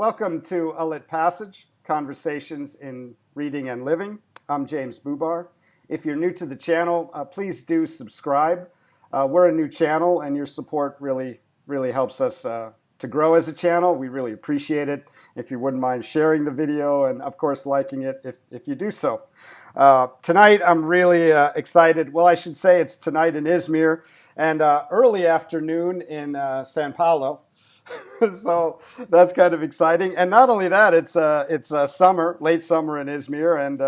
Welcome to A Lit Passage, Conversations in Reading and Living. I'm James Bubar. If you're new to the channel, please do subscribe. We're a new channel, and your support really helps us to grow as a channel. We really appreciate it. If you wouldn't mind sharing the video and, of course, liking it if you do so. Tonight, I'm really excited. Well, I should say it's tonight in Izmir and early afternoon in Sao Paulo. So that's kind of exciting. And not only that, it's summer, late summer in Izmir, and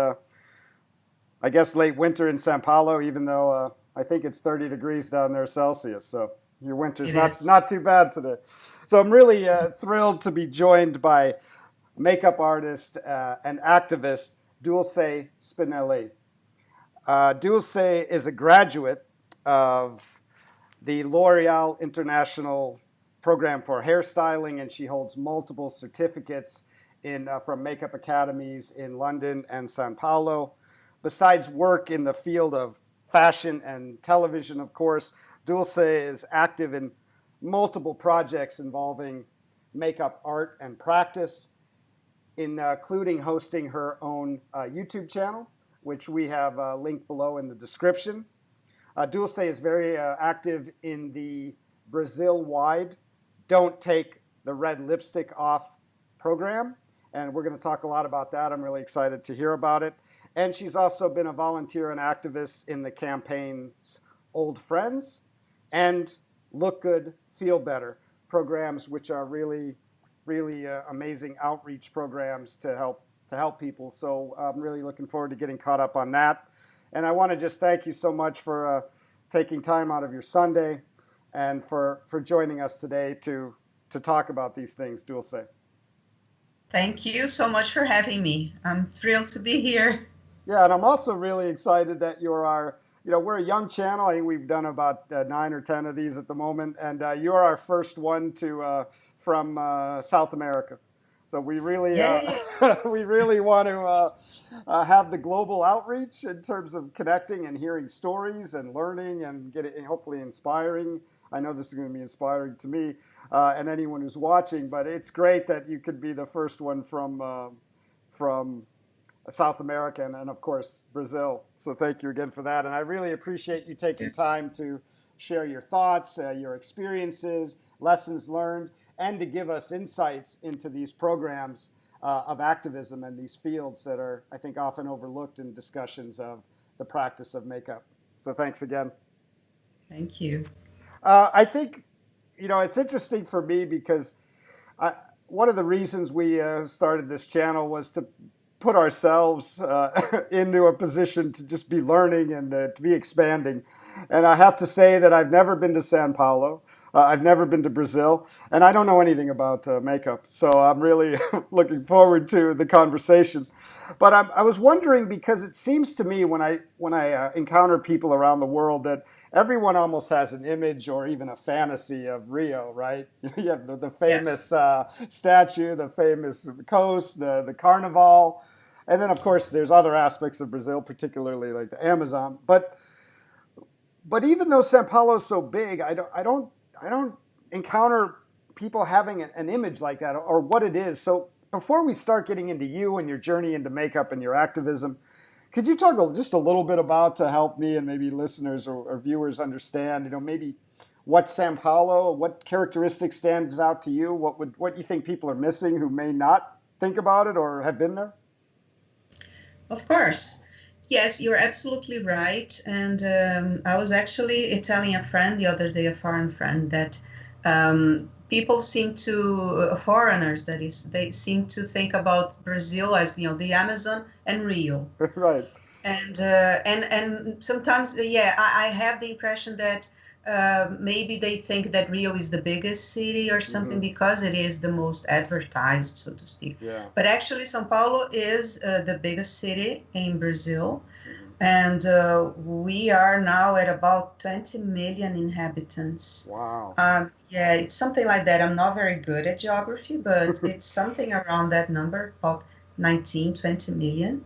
I guess late winter in Sao Paulo, even though I think it's 30 degrees down there Celsius. So your winter's not too bad today. So I'm really thrilled to be joined by makeup artist and activist Dulce Spinelli. Dulce is a graduate of the L'Oreal International Program for Hairstyling, and she holds multiple certificates from makeup academies in London and Sao Paulo. Besides work in the field of fashion and television, of course, Dulce is active in multiple projects involving makeup art and practice, including hosting her own YouTube channel, which we have linked below in the description. Dulce is very active in the Brazil-wide Don't Take the Red Lipstick Off program, and we're going to talk a lot about that. I'm really excited to hear about it. And she's also been a volunteer and activist in the campaigns Old Friends and Look Good, Feel Better programs, which are really amazing outreach programs to help people. So I'm really looking forward to getting caught up on that. And I want to just thank you so much for taking time out of your Sunday and for joining us today to talk about these things, Dulce. Thank you so much for having me. I'm thrilled to be here. Yeah, and I'm also really excited that we're a young channel. I think we've done about 9 or 10 of these at the moment, and you're our first one from South America. So we really we really want to have the global outreach in terms of connecting and hearing stories and learning and hopefully inspiring. I know this is going to be inspiring to me and anyone who's watching, but it's great that you could be the first one from South America and of course Brazil. So thank you again for that, and I really appreciate you taking time to share your thoughts, your experiences, lessons learned, and to give us insights into these programs of activism and these fields that are, I think, often overlooked in discussions of the practice of makeup. So thanks again. Thank you. I think, it's interesting for me because one of the reasons we started this channel was to put ourselves into a position to just be learning and to be expanding. And I have to say that I've never been to Sao Paulo. I've never been to Brazil, and I don't know anything about makeup. So I'm really looking forward to the conversation. But I was wondering, because it seems to me when I encounter people around the world that everyone almost has an image or even a fantasy of Rio, right? You have the famous statue, the famous coast, the carnival, and then of course there's other aspects of Brazil, particularly like the Amazon. But even though Sao Paulo is so big, I don't encounter people having an image like that or what it is. So before we start getting into you and your journey into makeup and your activism, could you talk just a little bit about, to help me and maybe listeners or viewers understand, maybe what Sao Paulo, what characteristics stands out to you, what you think people are missing who may not think about it or have been there? Of course. Yes, you're absolutely right. And I was actually telling a friend the other day, a foreign friend, that people foreigners, that is, they seem to think about Brazil as, the Amazon and Rio. Right. And sometimes, I have the impression that maybe they think that Rio is the biggest city or something because it is the most advertised, so to speak. Yeah. But actually, Sao Paulo is the biggest city in Brazil. And we are now at about 20 million inhabitants. Wow. It's something like that. I'm not very good at geography, but it's something around that number, about 19, 20 million.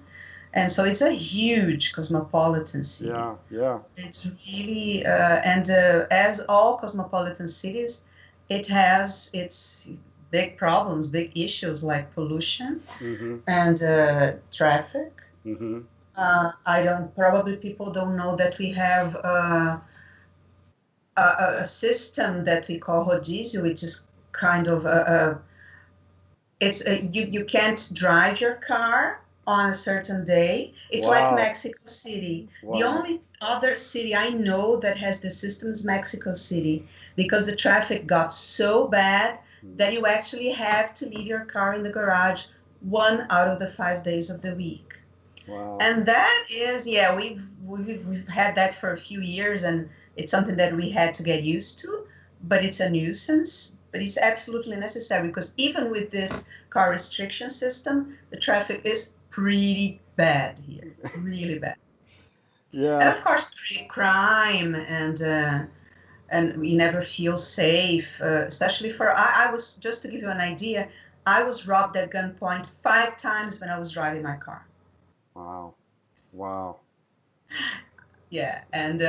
And so it's a huge cosmopolitan city. Yeah. It's really, and as all cosmopolitan cities, it has its big problems, big issues like pollution Mm-hmm. and traffic. Mm-hmm. I don't, probably people don't know that we have a system that we call rodízio, which is kind of you can't drive your car on a certain day. It's like Wow. Mexico City. The Wow. only other city I know that has the system is Mexico City because the traffic got so bad that you actually have to leave your car in the garage 1 out of the 5 days of the week. Wow. And that is, yeah, we've had that for a few years, and it's something that we had to get used to. But it's a nuisance. But it's absolutely necessary because even with this car restriction system, the traffic is pretty bad here, really bad. And Yeah. of course, crime and we never feel safe, especially for I was just to give you an idea. I was robbed at gunpoint 5 times when I was driving my car. Wow. Wow. Yeah, and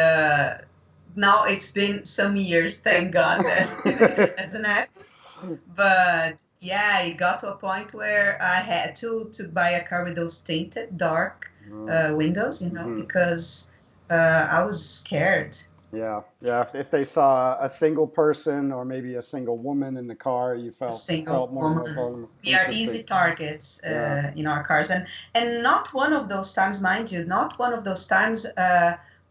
now it's been some years, thank God, that it hasn't happened. But yeah, it got to a point where I had to buy a car with those tinted dark windows, Mm-hmm. because I was scared. Yeah. Yeah. If they saw a single person or maybe a single woman in the car, you A felt single more woman. vulnerable. We are Interesting. easy targets Yeah. in our cars, and not one of those times, mind you, not one of those times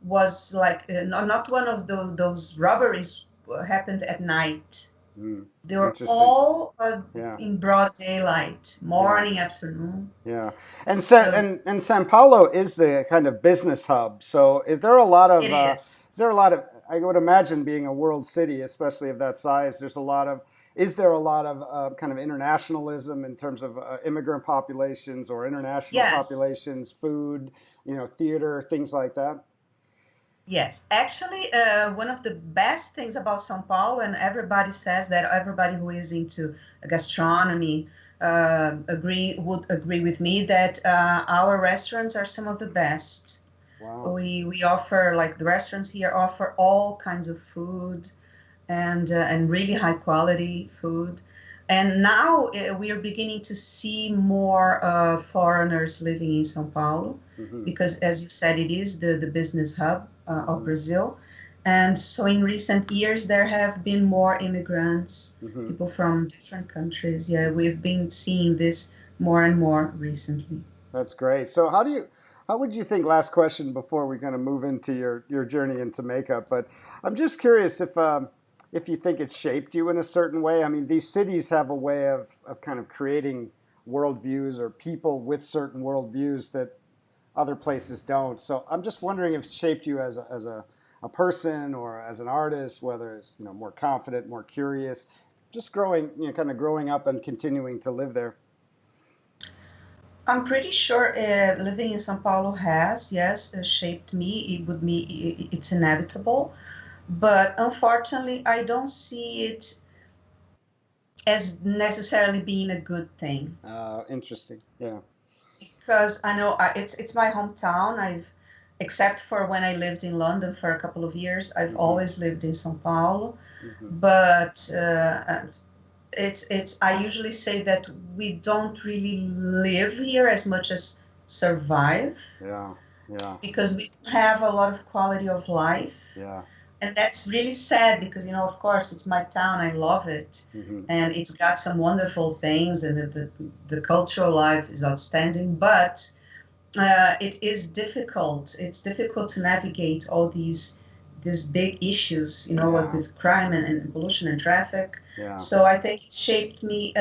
was like not one of those robberies happened at night. Mm. They were Interesting. all Yeah. in broad daylight, Yeah. morning, afternoon. Yeah. And So San Paulo is the kind of business hub. So it is. is there a lot of I would imagine being a world city, especially of that size, is there a lot of kind of internationalism in terms of immigrant populations or international Yes. populations, food, theater, things like that? Yes, actually, one of the best things about São Paulo, and everybody says that everybody who is into gastronomy would agree with me that our restaurants are some of the best. Wow. We offer, like, the restaurants here offer all kinds of food and really high quality food. And now we are beginning to see more foreigners living in São Paulo Hmm. because, as you said, it is the business hub of Hmm. Brazil. And so in recent years, there have been more immigrants, Hmm. people from different countries. Yeah, That's we've been seeing this more and more recently. That's great. So how would you think, last question before we kind of move into your journey into makeup, but I'm just curious if you think it shaped you in a certain way. I mean, these cities have a way of kind of creating worldviews or people with certain worldviews that other places don't. So I'm just wondering if it shaped you as a person or as an artist, whether it's, more confident, more curious, just growing, kind of growing up and continuing to live there. I'm pretty sure living in São Paulo has, yes, shaped me. It's inevitable. But unfortunately, I don't see it as necessarily being a good thing Interesting. Yeah. because I know it's my hometown. Except for when I lived in London for a couple of years, I've Hmm. always lived in São Paulo. Hmm. But it's I usually say that we don't really live here as much as survive Yeah. Yeah. because we don't have a lot of quality of life. Yeah. And that's really sad because, of course, it's my town. I love it. Hmm. And it's got some wonderful things, and the cultural life is outstanding. But it is difficult. It's difficult to navigate all these big issues, Yeah. with crime and pollution and traffic. Yeah. So I think it shaped me,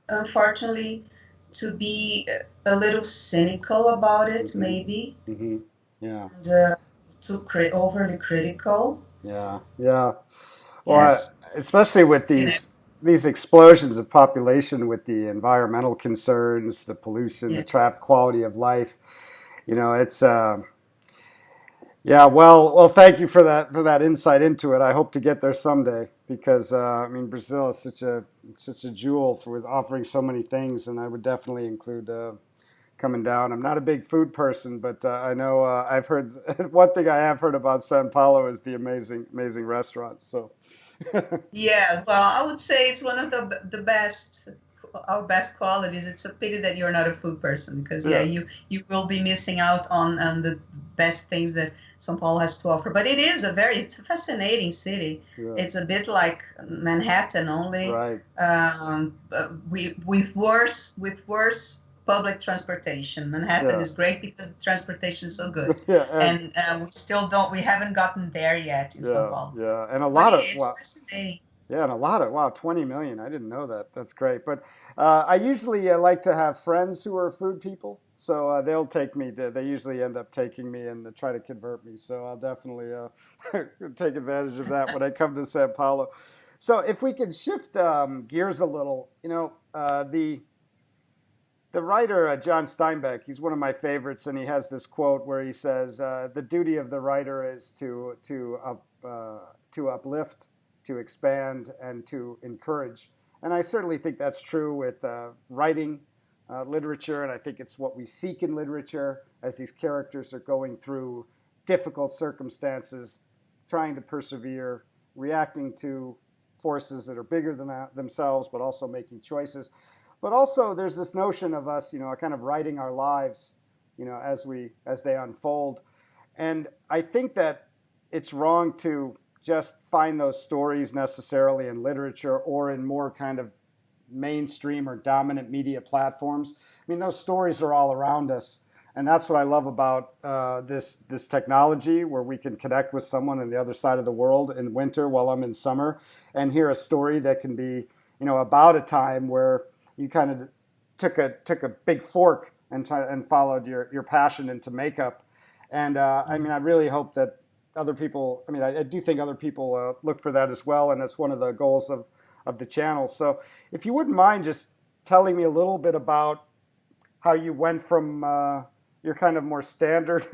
unfortunately, to be a little cynical about it, Hmm. maybe, Hmm. Yeah. and overly critical. Yeah. Yeah. Well, Yes, especially with it's in it. these explosions of population, with the environmental concerns, the pollution, the Yeah. traffic, quality of life. It's yeah. Well. Thank you for that insight into it. I hope to get there someday because I mean, Brazil is such a jewel for with offering so many things, and I would definitely include coming down. I'm not a big food person, but I know I've heard one thing I have heard about Sao Paulo is the amazing restaurants. So Yeah, well, I would say it's one of the best, our best qualities. It's a pity that you're not a food person because yeah, yeah, you will be missing out on the best things that São Paulo has to offer. But it's a fascinating city. yeah, It's a bit like Manhattan only, right. with worse public transportation. Manhattan Yeah, is great because the transportation is so good, yeah, and we haven't gotten there yet in São Paulo. yeah, and a But lot of it's fascinating. yeah, and a lot of wow, 20 million. I didn't know that. That's great. But I usually like to have friends who are food people, so they'll take me to. They usually end up taking me and try to convert me. So I'll definitely take advantage of that when I come to Sao Paulo. So if we could shift gears a little, the writer John Steinbeck, he's one of my favorites, and he has this quote where he says, "The duty of the writer is to uplift, to expand, and to encourage." And I certainly think that's true with writing literature, and I think it's what we seek in literature as these characters are going through difficult circumstances, trying to persevere, reacting to forces that are bigger than themselves, but also making choices. But also, there's this notion of us, kind of writing our lives, as they unfold. And I think that it's wrong to just find those stories necessarily in literature or in more kind of mainstream or dominant media platforms. I mean, those stories are all around us. And that's what I love about this technology, where we can connect with someone on the other side of the world in winter while I'm in summer and hear a story that can be, about a time where you kind of took a big fork and followed your passion into makeup. And I mean, I really hope that other people, I do think other people look for that as well. And that's one of the goals of the channel. So if you wouldn't mind just telling me a little bit about how you went from your kind of more standard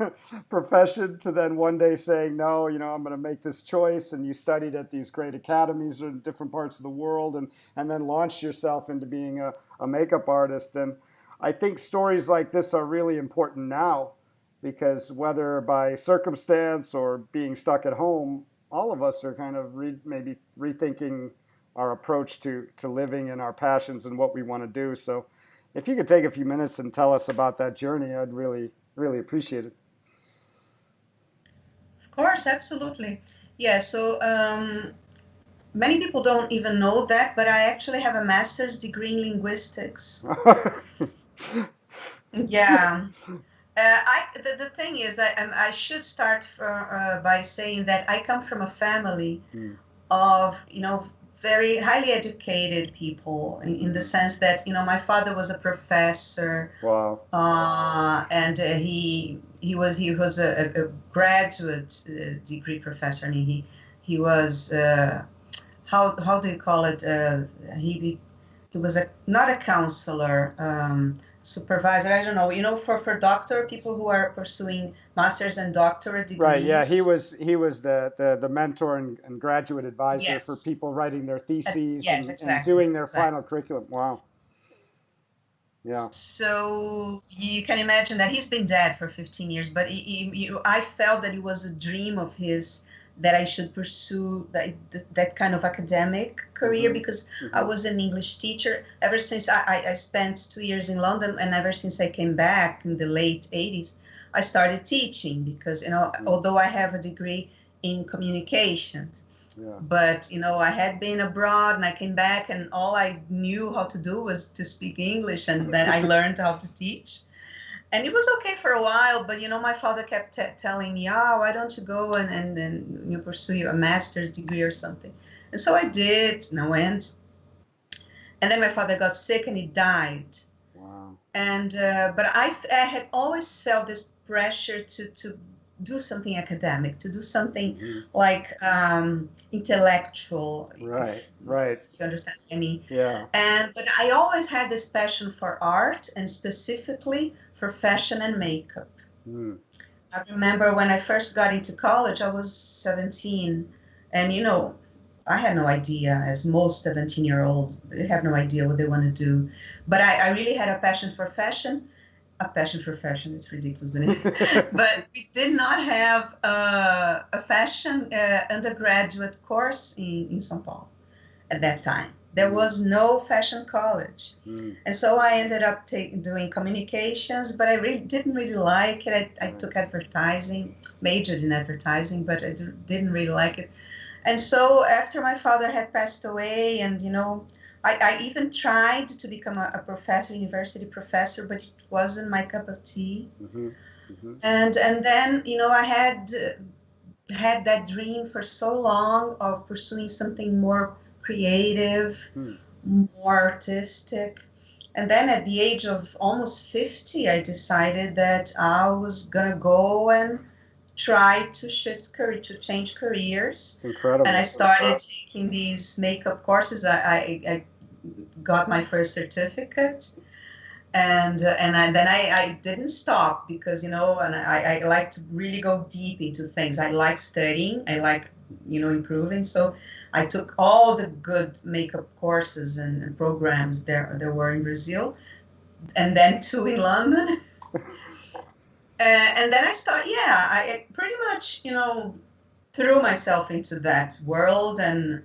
profession to then one day saying, no, I'm going to make this choice. And you studied at these great academies in different parts of the world and then launched yourself into being a makeup artist. And I think stories like this are really important now because whether by circumstance or being stuck at home, all of us are kind of maybe rethinking our approach to living and our passions and what we want to do. So if you could take a few minutes and tell us about that journey, I'd really, really appreciate it. Of course, absolutely. Yeah, so many people don't even know that, but I actually have a master's degree in linguistics. Yeah. The thing is that I should start by saying that I come from a family of, very highly educated people in the sense that, my father was a professor. Wow. And he was a graduate degree professor, and he was how do you call it? He was not a counselor, supervisor. I don't know. For doctor people who are pursuing master's and doctorate degrees. Right. Yeah. He was the mentor and graduate advisor Yes. for people writing their theses yes, and exactly. doing their final curriculum. Wow. Yeah. So you can imagine that he's been dead for 15 years, but I felt that it was a dream of his that I should pursue that kind of academic career because I was an English teacher. Ever since I spent 2 years in London, and ever since I came back in the late 80s, I started teaching because, although I have a degree in communication, but, I had been abroad and I came back and all I knew how to do was to speak English, and then I learned how to teach. And it was okay for a while, but, my father kept telling me, why don't you go and you pursue a master's degree or something? And so I did, and I went. And then my father got sick and he died. Wow. And but I had always felt this pressure to do something academic, to do something like intellectual. Right. You understand what I mean? Yeah. But I always had this passion for art and specifically for fashion and makeup. I remember when I first got into college, I was 17, and I had no idea, as most 17-year-olds, they have no idea what they want to do. But I really had a passion for fashion a passion for fashion. It's ridiculous, but we did not have a fashion undergraduate course in São Paulo at that time. There was no fashion college. And so I ended up doing communications, but I didn't really like it. I took advertising, majored in advertising, but I didn't really like it. And so after my father had passed away, and, you know, I even tried to become a professor, university professor, but it wasn't my cup of tea. And then, you know, I had that dream for so long of pursuing something more creative, more artistic. And then at the age of almost 50, I decided that I was going to go and try to change careers. It's incredible. And I started taking these makeup courses. I got my first certificate. And then I didn't stop because, you know, and I like to really go deep into things. I like studying. I like, you know, improving. So I took all the good makeup courses and programs there were in Brazil, and then 2 in London. And then I pretty much, you know, threw myself into that world and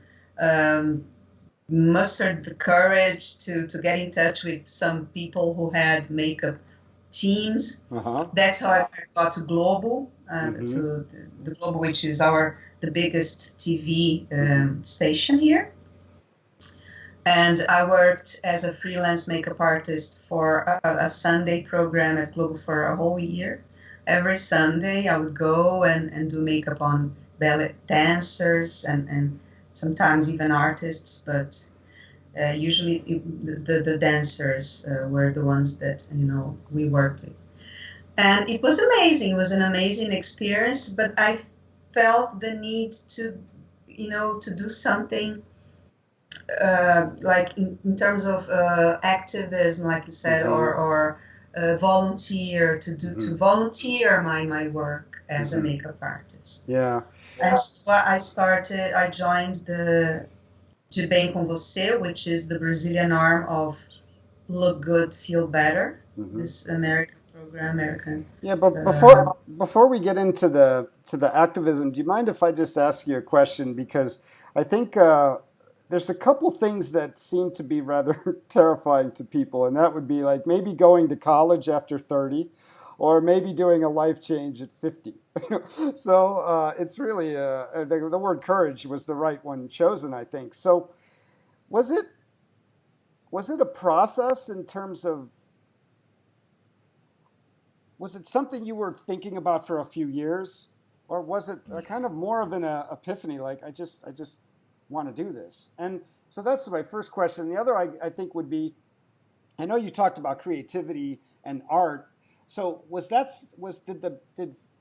mustered the courage to get in touch with some people who had makeup teams. That's how I got to Global, to the Global, which is the biggest TV station here. And I worked as a freelance makeup artist for a Sunday program at Global for a whole year. Every Sunday I would go and do makeup on ballet dancers and sometimes even artists, but usually the dancers were the ones that, you know, we worked with. And it was amazing. It was an amazing experience, but I felt the need to, you know, to do something like in terms of activism, like you said, or volunteer, to volunteer my work as a makeup artist. Yeah. And so I joined the De Bem Com Você, which is the Brazilian arm of Look Good, Feel Better, this American program. Yeah, but before we get into the activism, do you mind if I just ask you a question? Because I think there's a couple things that seem to be rather terrifying to people, and that would be like maybe going to college after 30, or maybe doing a life change at 50. So it's really the word courage was the right one chosen, I think. So was it a process in terms of, was it something you were thinking about for a few years, or was it a kind of more of an epiphany, like I just want to do this? And so that's my first question. The other I think would be, I know you talked about creativity and art. So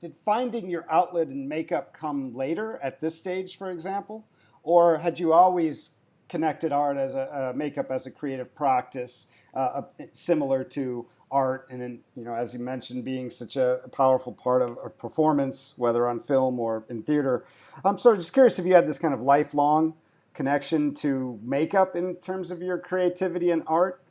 did finding your outlet in makeup come later at this stage, for example, or had you always connected art as makeup as a creative practice, similar to art, and then, you know, as you mentioned, being such a powerful part of a performance, whether on film or in theater? I'm sort of just curious if you had this kind of lifelong connection to makeup in terms of your creativity and art,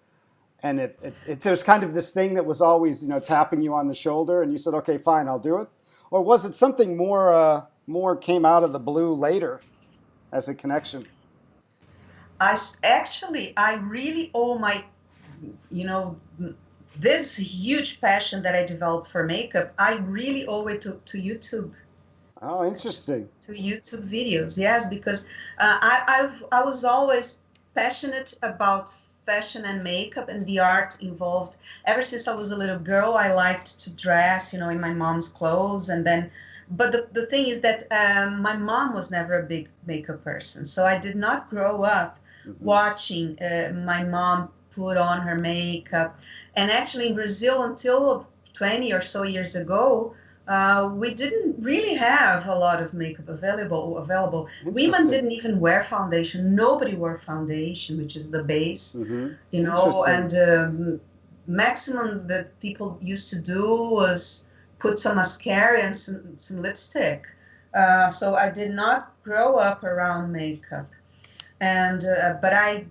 and it was kind of this thing that was always, you know, tapping you on the shoulder, and you said, okay, fine, I'll do it, or was it something more came out of the blue later as a connection? I really owe my, you know, this huge passion that I developed for makeup, I really owe it to YouTube. Oh, interesting. To YouTube videos, yes, because I was always passionate about fashion and makeup and the art involved. Ever since I was a little girl, I liked to dress, you know, in my mom's clothes, and then. But the thing is that my mom was never a big makeup person, so I did not grow up watching my mom put on her makeup. And actually in Brazil, until 20 or so years ago, we didn't really have a lot of makeup available. Women didn't even wear foundation. Nobody wore foundation, which is the base, you know, and maximum that people used to do was put some mascara and some lipstick. So I did not grow up around makeup. And but I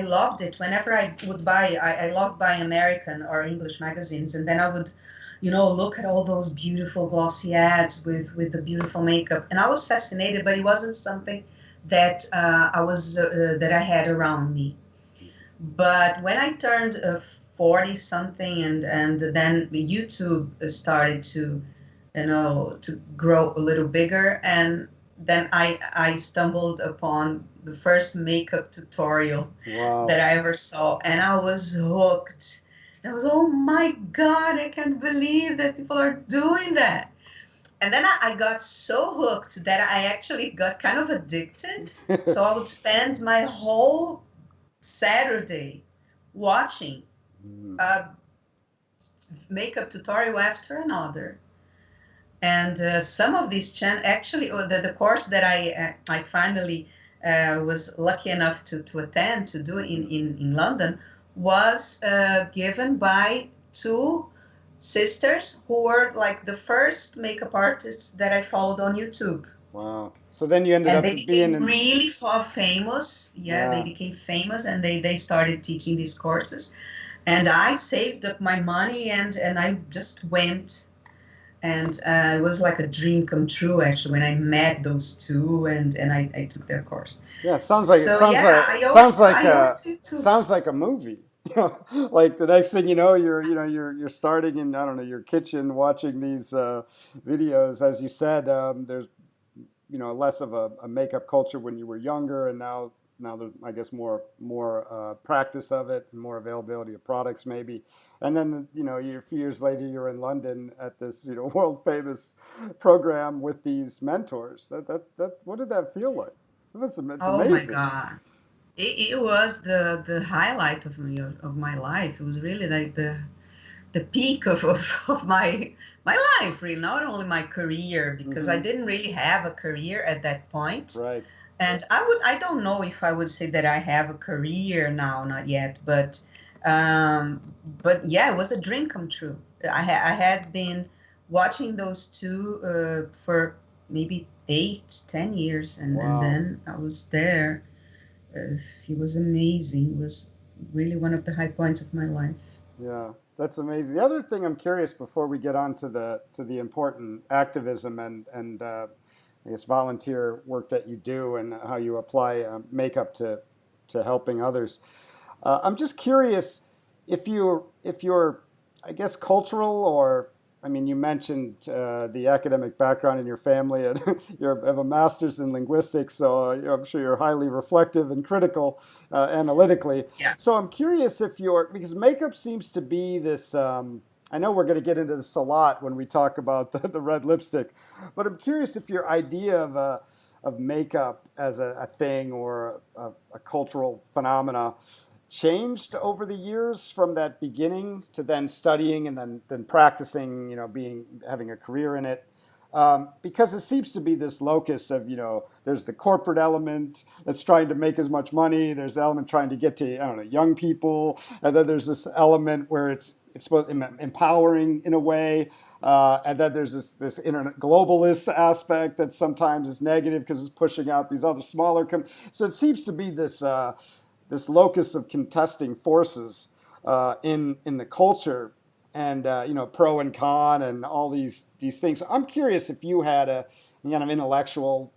loved it. Whenever I would buy, I loved buying American or English magazines, and then I would, look at all those beautiful glossy ads with the beautiful makeup, and I was fascinated. But it wasn't something that that I had around me. But when I turned 40 something, and then YouTube started to, to grow a little bigger, and then I stumbled upon the first makeup tutorial Wow. that I ever saw, and I was hooked. I was, oh my God, I can't believe that people are doing that. And then I got so hooked that I actually got kind of addicted. So I would spend my whole Saturday watching a makeup tutorial after another. And some of these actually, the course that I finally was lucky enough to attend, to do in London, was given by two sisters who were like the first makeup artists that I followed on YouTube. Wow. So then you ended up And they became being really famous. Yeah, they became famous, and they started teaching these courses. And I saved up my money, and I just went. And it was like a dream come true, actually, when I met those two, and I took their course. Yeah, it sounds like sounds like a movie. Like the next thing you know, you're starting in, I don't know, your kitchen watching these videos. As you said, there's less of a makeup culture when you were younger, and now there's, I guess, more practice of it and more availability of products maybe. And then a few years later, you're in London at this world famous program with these mentors. That what did that feel like? It's Oh my amazing. God. It was the highlight of my life. It was really like the peak of my life, really, not only my career, because I didn't really have a career at that point. Right. And I don't know if I would say that I have a career now, not yet, but yeah, it was a dream come true. I had been watching those two for maybe 8, 10 years, and Wow. then I was there. It was amazing. It was really one of the high points of my life. Yeah, that's amazing. The other thing I'm curious before we get on to the important activism and I guess volunteer work that you do and how you apply makeup to helping others. I'm just curious if you're I guess cultural, or I mean, you mentioned the academic background in your family, and you have a master's in linguistics, so I'm sure you're highly reflective and critical analytically. Yeah. So I'm curious if because makeup seems to be this. I know we're going to get into this a lot when we talk about the red lipstick, but I'm curious if your idea of makeup as a thing or a cultural phenomena changed over the years from that beginning to then studying and then practicing, having a career in it. Because it seems to be this locus of, there's the corporate element that's trying to make as much money. There's the element trying to get to, I don't know, young people. And then there's this element where it's supposed empowering in a way. And then there's this internet globalist aspect that sometimes is negative because it's pushing out these other smaller. So it seems to be this locus of contesting forces in the culture, and pro and con and all these things. I'm curious if you had a kind of intellectual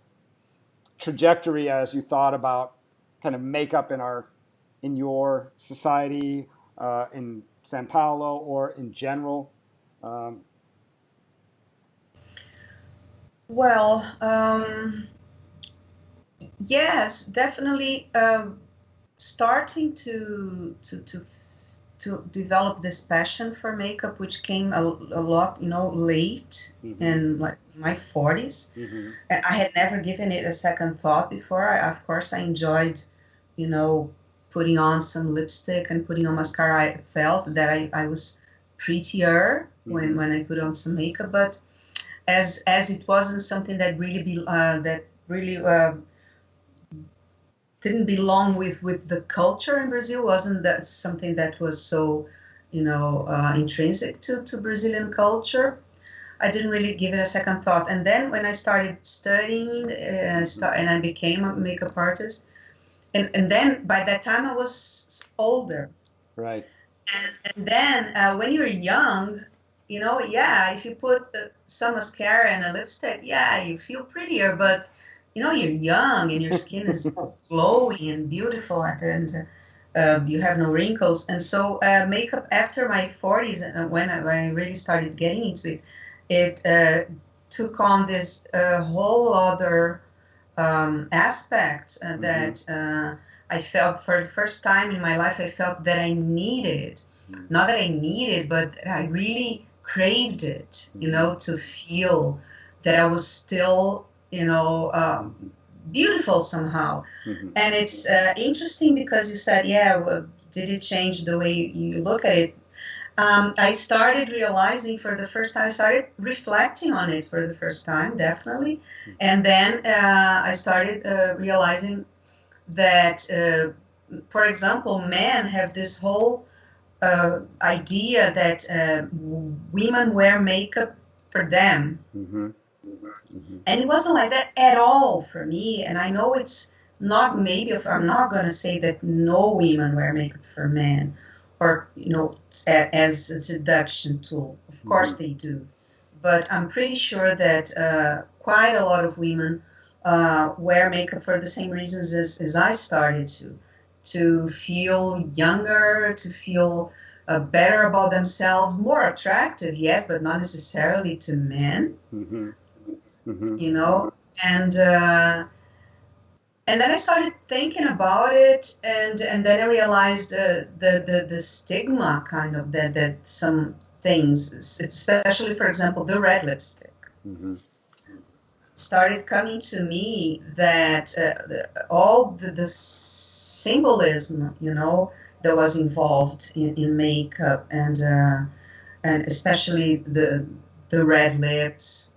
trajectory as you thought about kind of makeup in your society, in San Paulo, or in general. Well, yes, definitely. Starting to develop this passion for makeup, which came a lot, late in like my 40s. And I had never given it a second thought before. Of course, I enjoyed, putting on some lipstick and putting on mascara. I felt that I was prettier when I put on some makeup, but as it wasn't something that really didn't belong with the culture in Brazil, wasn't that something that was so, intrinsic to Brazilian culture. I didn't really give it a second thought. And then when I started studying, and I became a makeup artist, and then by that time I was older. Right. And then when you're young, yeah, if you put some mascara and a lipstick, yeah, you feel prettier, but you're young and your skin is glowy and beautiful, and you have no wrinkles. And so makeup after my 40s, when I really started getting into it, it took on this whole other aspect that I felt for the first time in my life. I felt that I needed, not that I needed, but that I really craved it, to feel that I was still, beautiful somehow. And it's interesting because you said, yeah, well, did it change the way you look at it? I started realizing for the first time, I started reflecting on it for the first time, definitely. And then I started realizing that, for example, men have this whole idea that women wear makeup for them. And it wasn't like that at all for me. And I know it's not, maybe if I'm not going to say that no women wear makeup for men, or, as a seduction tool. Of course they do. But I'm pretty sure that quite a lot of women wear makeup for the same reasons as I started to feel younger, to feel better about themselves, more attractive, yes, but not necessarily to men. And then I started thinking about it, and then I realized the stigma kind of that some things, especially, for example, the red lipstick, started coming to me, that all the symbolism, that was involved in makeup, and especially the red lips,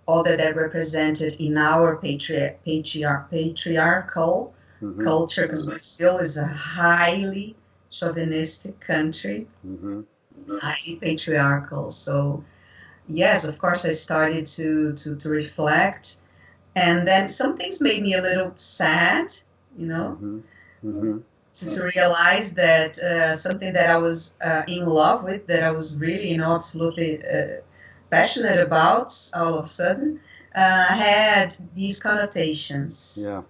all that represented in our patriarchal culture, because Brazil is a highly chauvinistic country, highly patriarchal. So yes, of course, I started to reflect, and then some things made me a little sad, to realize that something that I was in love with, that I was really, absolutely passionate about, all of a sudden had these connotations. Yeah.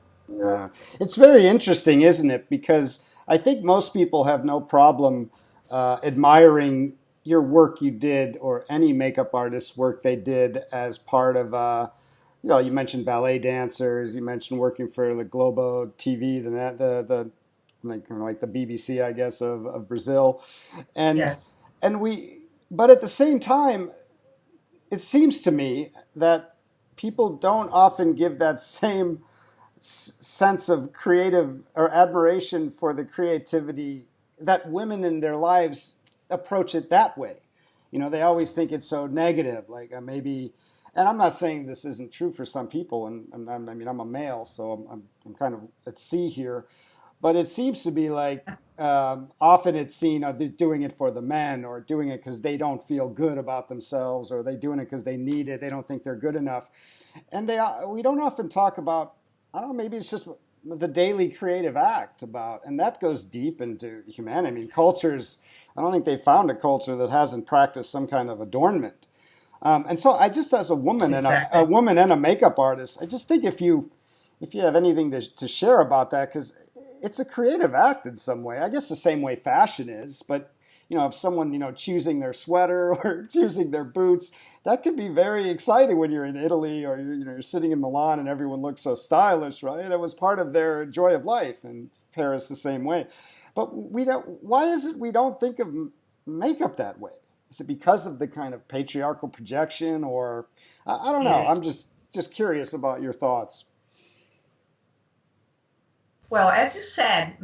It's very interesting, isn't it? Because I think most people have no problem admiring your work you did, or any makeup artist's work they did, as part of, you mentioned ballet dancers, you mentioned working for the Globo TV, the like the BBC, I guess, of Brazil. And, Yes. but at the same time, it seems to me that people don't often give that same sense of creative or admiration for the creativity that women in their lives approach it that way. They always think it's so negative, like maybe. And I'm not saying this isn't true for some people, and I'm a male, so I'm kind of at sea here. But it seems to be like often it's seen they're doing it for the men, or doing it because they don't feel good about themselves, or they doing it because they need it. They don't think they're good enough, and we don't often talk about. I don't know. Maybe it's just the daily creative act about, and that goes deep into humanity. I mean, cultures. I don't think they found a culture that hasn't practiced some kind of adornment. And so, I just, as a woman, Exactly. and a woman and a makeup artist, I just think if you have anything to share about that, because it's a creative act in some way. I guess the same way fashion is, but if someone choosing their sweater or choosing their boots, that can be very exciting when you're in Italy, or you're sitting in Milan and everyone looks so stylish, right? That was part of their joy of life, and Paris the same way. But we don't. Why is it we don't think of makeup that way? Is it because of the kind of patriarchal projection, or I don't know? Yeah. I'm just curious about your thoughts. Well, as you said,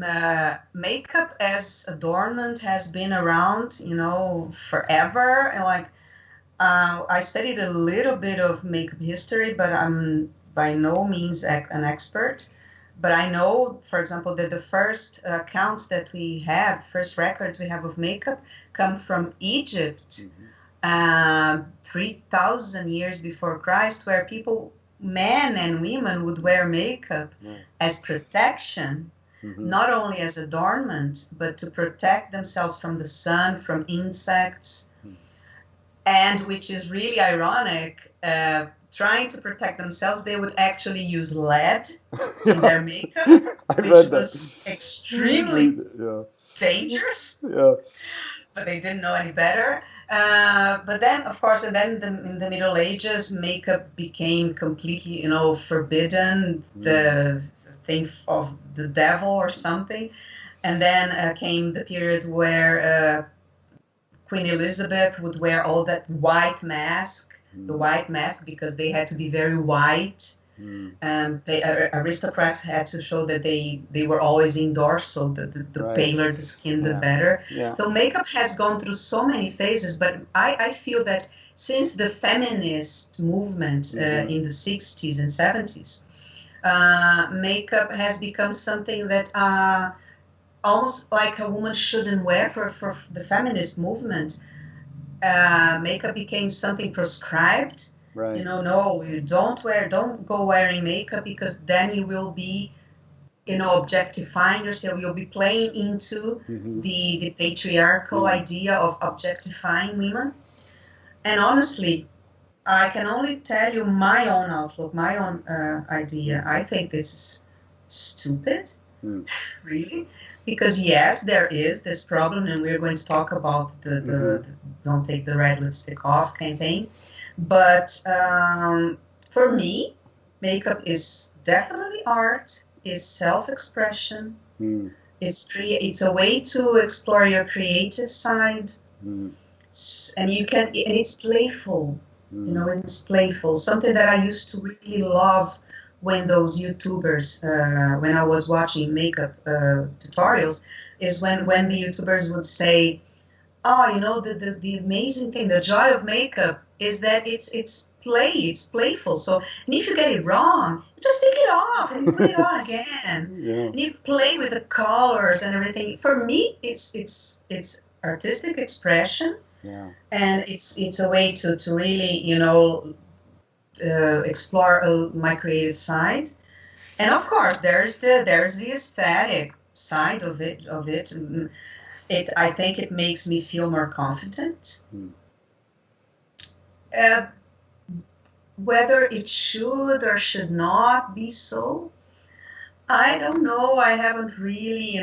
makeup as adornment has been around, forever. And I studied a little bit of makeup history, but I'm by no means an expert. But I know, for example, that the first accounts that we have, first records we have of makeup, come from Egypt, 3,000 years before Christ, where people, men and women, would wear makeup as protection, not only as adornment, but to protect themselves from the sun, from insects, and which is really ironic, trying to protect themselves, they would actually use lead in their makeup, which was extremely dangerous. But they didn't know any better. But then, of course, and then in the Middle Ages, makeup became completely, forbidden, the thing of the devil or something. And then came the period where Queen Elizabeth would wear all that white mask, the white mask, because they had to be very white. Aristocrats had to show that they were always indoors, so the paler the skin, the better. So makeup has gone through so many phases, but I feel that since the feminist movement in the 60s and 70s, makeup has become something that almost like a woman shouldn't wear for the feminist movement. Makeup became something prescribed. No, you don't go wearing makeup, because then you will be, objectifying yourself. You'll be playing into the patriarchal idea of objectifying women. And honestly, I can only tell you my own outlook, my own idea. I think this is stupid, really, because yes, there is this problem, and we're going to talk about the Don't Take the Red Lipstick Off campaign. But for me, makeup is definitely art, is self-expression. It's a way to explore your creative side, and it's playful. It's playful. Something that I used to really love when those YouTubers, when I was watching makeup tutorials, is when the YouTubers would say, "Oh, the amazing thing, the joy of makeup is that it's playful. So, and if you get it wrong, you just take it off and put it on again. And you play with the colors and everything." For me, it's artistic expression, and it's a way to really explore my creative side. And of course, there's the aesthetic side of it. I think it makes me feel more confident. Whether it should or should not be so, I don't know. I haven't really,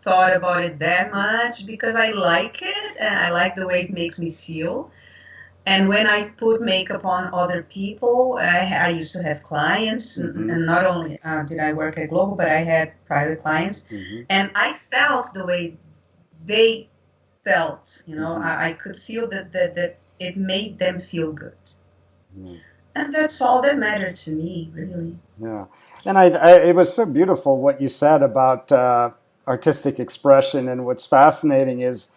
thought about it that much, because I like it and I like the way it makes me feel. And when I put makeup on other people, I used to have clients, and not only did I work at Global, but I had private clients, and I felt the way they felt. I could feel that it made them feel good. And that's all that mattered to me, really. Yeah. And it was so beautiful what you said about artistic expression. And what's fascinating is,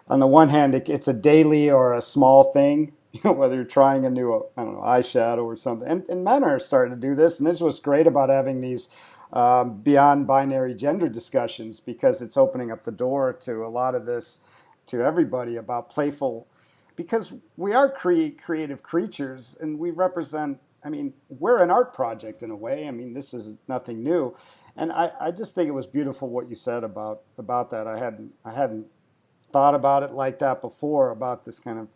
on the one hand, it's a daily or a small thing, whether you're trying a new, eyeshadow or something. And men are starting to do this. And this was great about having these beyond binary gender discussions, because it's opening up the door to a lot of this, to everybody, about playful, because we are creative creatures, and we represent, we're an art project in a way. This is nothing new. And I just think it was beautiful what you said about that. I hadn't thought about it like that before, about this kind of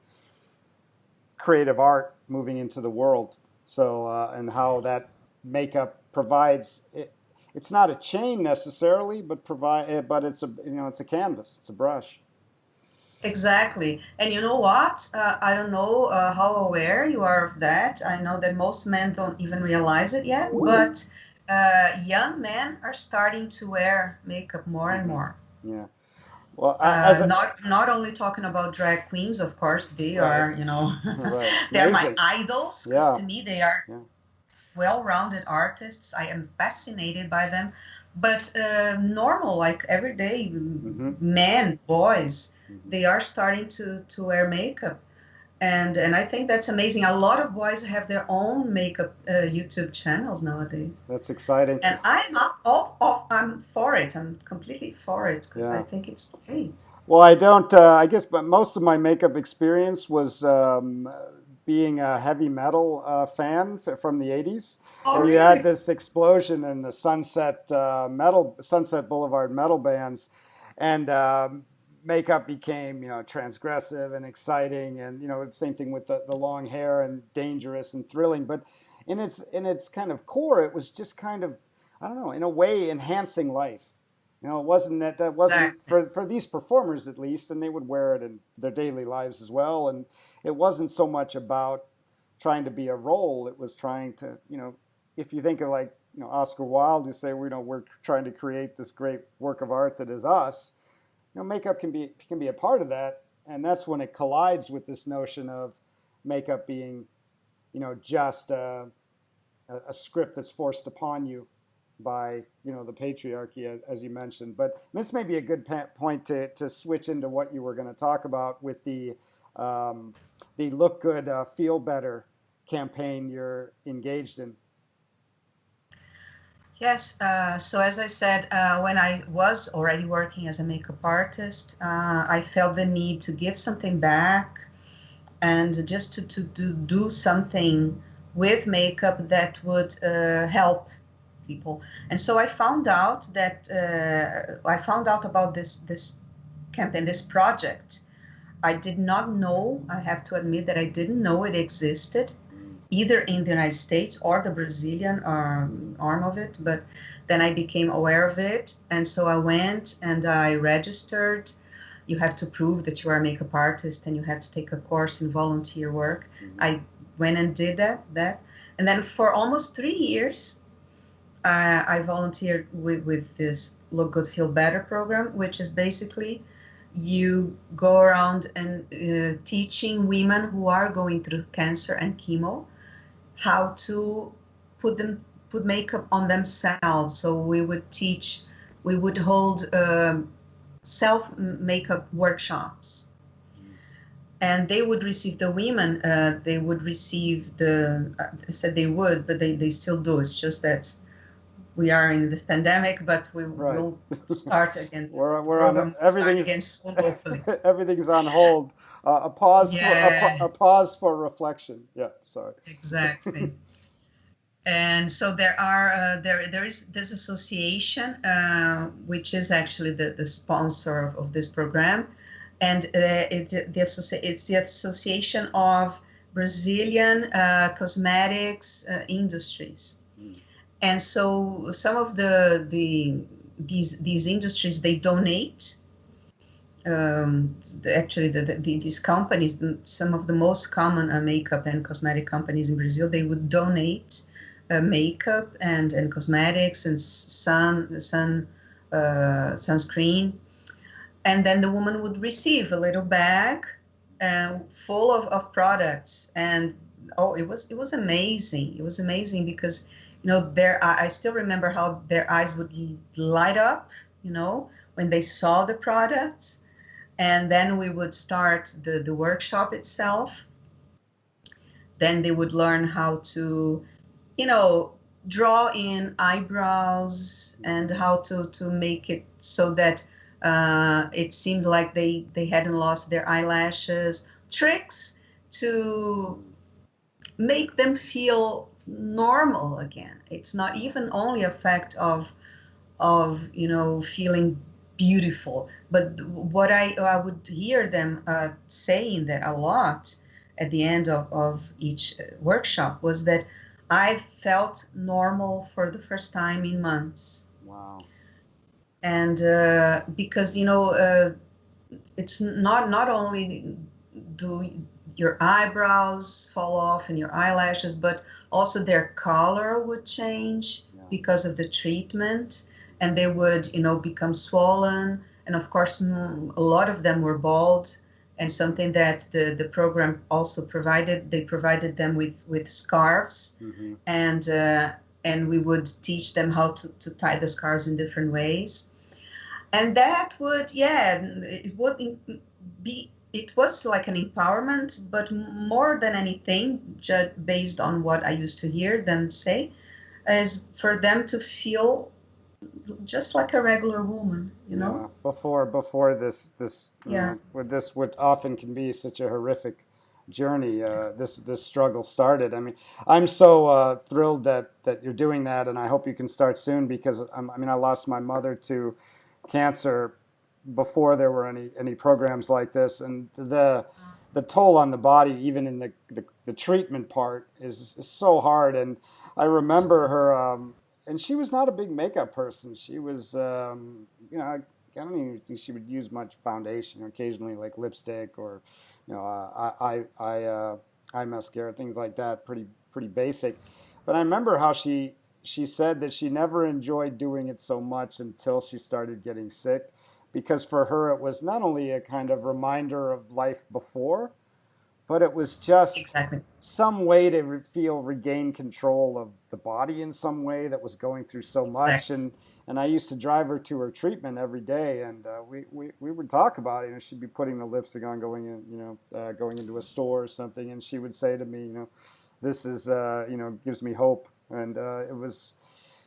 creative art moving into the world. So, and how that makeup provides it. It's not a chain necessarily, but it's a canvas, it's a brush. Exactly. And you know what? I don't know how aware you are of that. I know that most men don't even realize it yet, but young men are starting to wear makeup more and more. Yeah. Well, not only talking about drag queens, of course, they are, they're my idols, because to me they are well-rounded artists. I am fascinated by them. But normal, like everyday men, boys, they are starting to wear makeup, and I think that's amazing. A lot of boys have their own makeup YouTube channels nowadays. That's exciting. And I'm for it. I'm completely for it, because I think it's great. Well, I don't. I guess, but most of my makeup experience was being a heavy metal fan from the '80s, Oh, and you had really? this explosion in the Sunset Boulevard metal bands, and makeup became transgressive and exciting, and the same thing with the long hair and dangerous and thrilling. But in its kind of core, it was just kind of, I don't know, in a way enhancing life. It wasn't that wasn't Exactly. for these performers at least, and they would wear it in their daily lives as well. And it wasn't so much about trying to be a role; it was trying to, if you think of like Oscar Wilde, you say, we're trying to create this great work of art that is us. Makeup can be a part of that, and that's when it collides with this notion of makeup being, just a script that's forced upon you by the patriarchy, as you mentioned. But this may be a good point to switch into what you were going to talk about with the look good, feel better campaign you're engaged in. Yes, so as I said, when I was already working as a makeup artist, I felt the need to give something back and just to do something with makeup that would help people. And so I found out about this campaign, this project. I did not know, I have to admit that I didn't know it existed, either in the United States or the Brazilian arm of it, but then I became aware of it. And so I went and I registered. You have to prove that you are a makeup artist and you have to take a course in volunteer work. I went and did that. And then for almost 3 years, I volunteered with this Look Good, Feel Better program, which is basically you go around and teaching women who are going through cancer and chemo how to put makeup on themselves. So we would hold self makeup workshops, and they would receive the women. They would receive I said they would, but they still do. It's just that we are in this pandemic, but we Right. will start again. we're on Program will start again soon, hopefully. everything's on hold. A pause for Yeah, a pause for reflection. Yeah, sorry. exactly. And so there is this association, which is actually the sponsor of this program, and it's the Association of Brazilian Cosmetics Industries. And so some of these industries, they donate. Actually, these companies, some of the most common makeup and cosmetic companies in Brazil, they would donate makeup and cosmetics and sunscreen, and then the woman would receive a little bag full of products. And oh, it was amazing. It was amazing because I still remember how their eyes would light up, when they saw the products. And then we would start the workshop itself. Then they would learn how to, draw in eyebrows and how to make it so that it seemed like they hadn't lost their eyelashes. Tricks to make them feel normal again. It's not even only a fact of feeling beautiful, but what I would hear them saying that a lot at the end of each workshop was that I felt normal for the first time in months. Wow. And because it's not only do your eyebrows fall off and your eyelashes, but also their color would change because of the treatment, and they would become swollen. And of course, a lot of them were bald, and something that the program also provided, they provided them with scarves. And we would teach them how to tie the scarves in different ways. And that would, it would be, it was like an empowerment, but more than anything, just based on what I used to hear them say, is for them to feel just like a regular woman, you know? Yeah, before this Yeah. with this what often can be such a horrific journey, this struggle started. I mean, I'm so thrilled that you're doing that, and I hope you can start soon because I mean, I lost my mother to cancer before there were any programs like this, and the toll on the body, even in the treatment part, is so hard. And I remember her, and she was not a big makeup person. She was, I don't even think she would use much foundation. Occasionally, like lipstick or, eye mascara, things like that. Pretty basic. But I remember how she said that she never enjoyed doing it so much until she started getting sick, because for her it was not only a kind of reminder of life before, but it was just Exactly. some way to feel regain control of the body in some way that was going through so much. Exactly. And I used to drive her to her treatment every day, and we would talk about it. She'd be putting the lipstick on, going in, going into a store or something, and she would say to me, this is, gives me hope. And it was,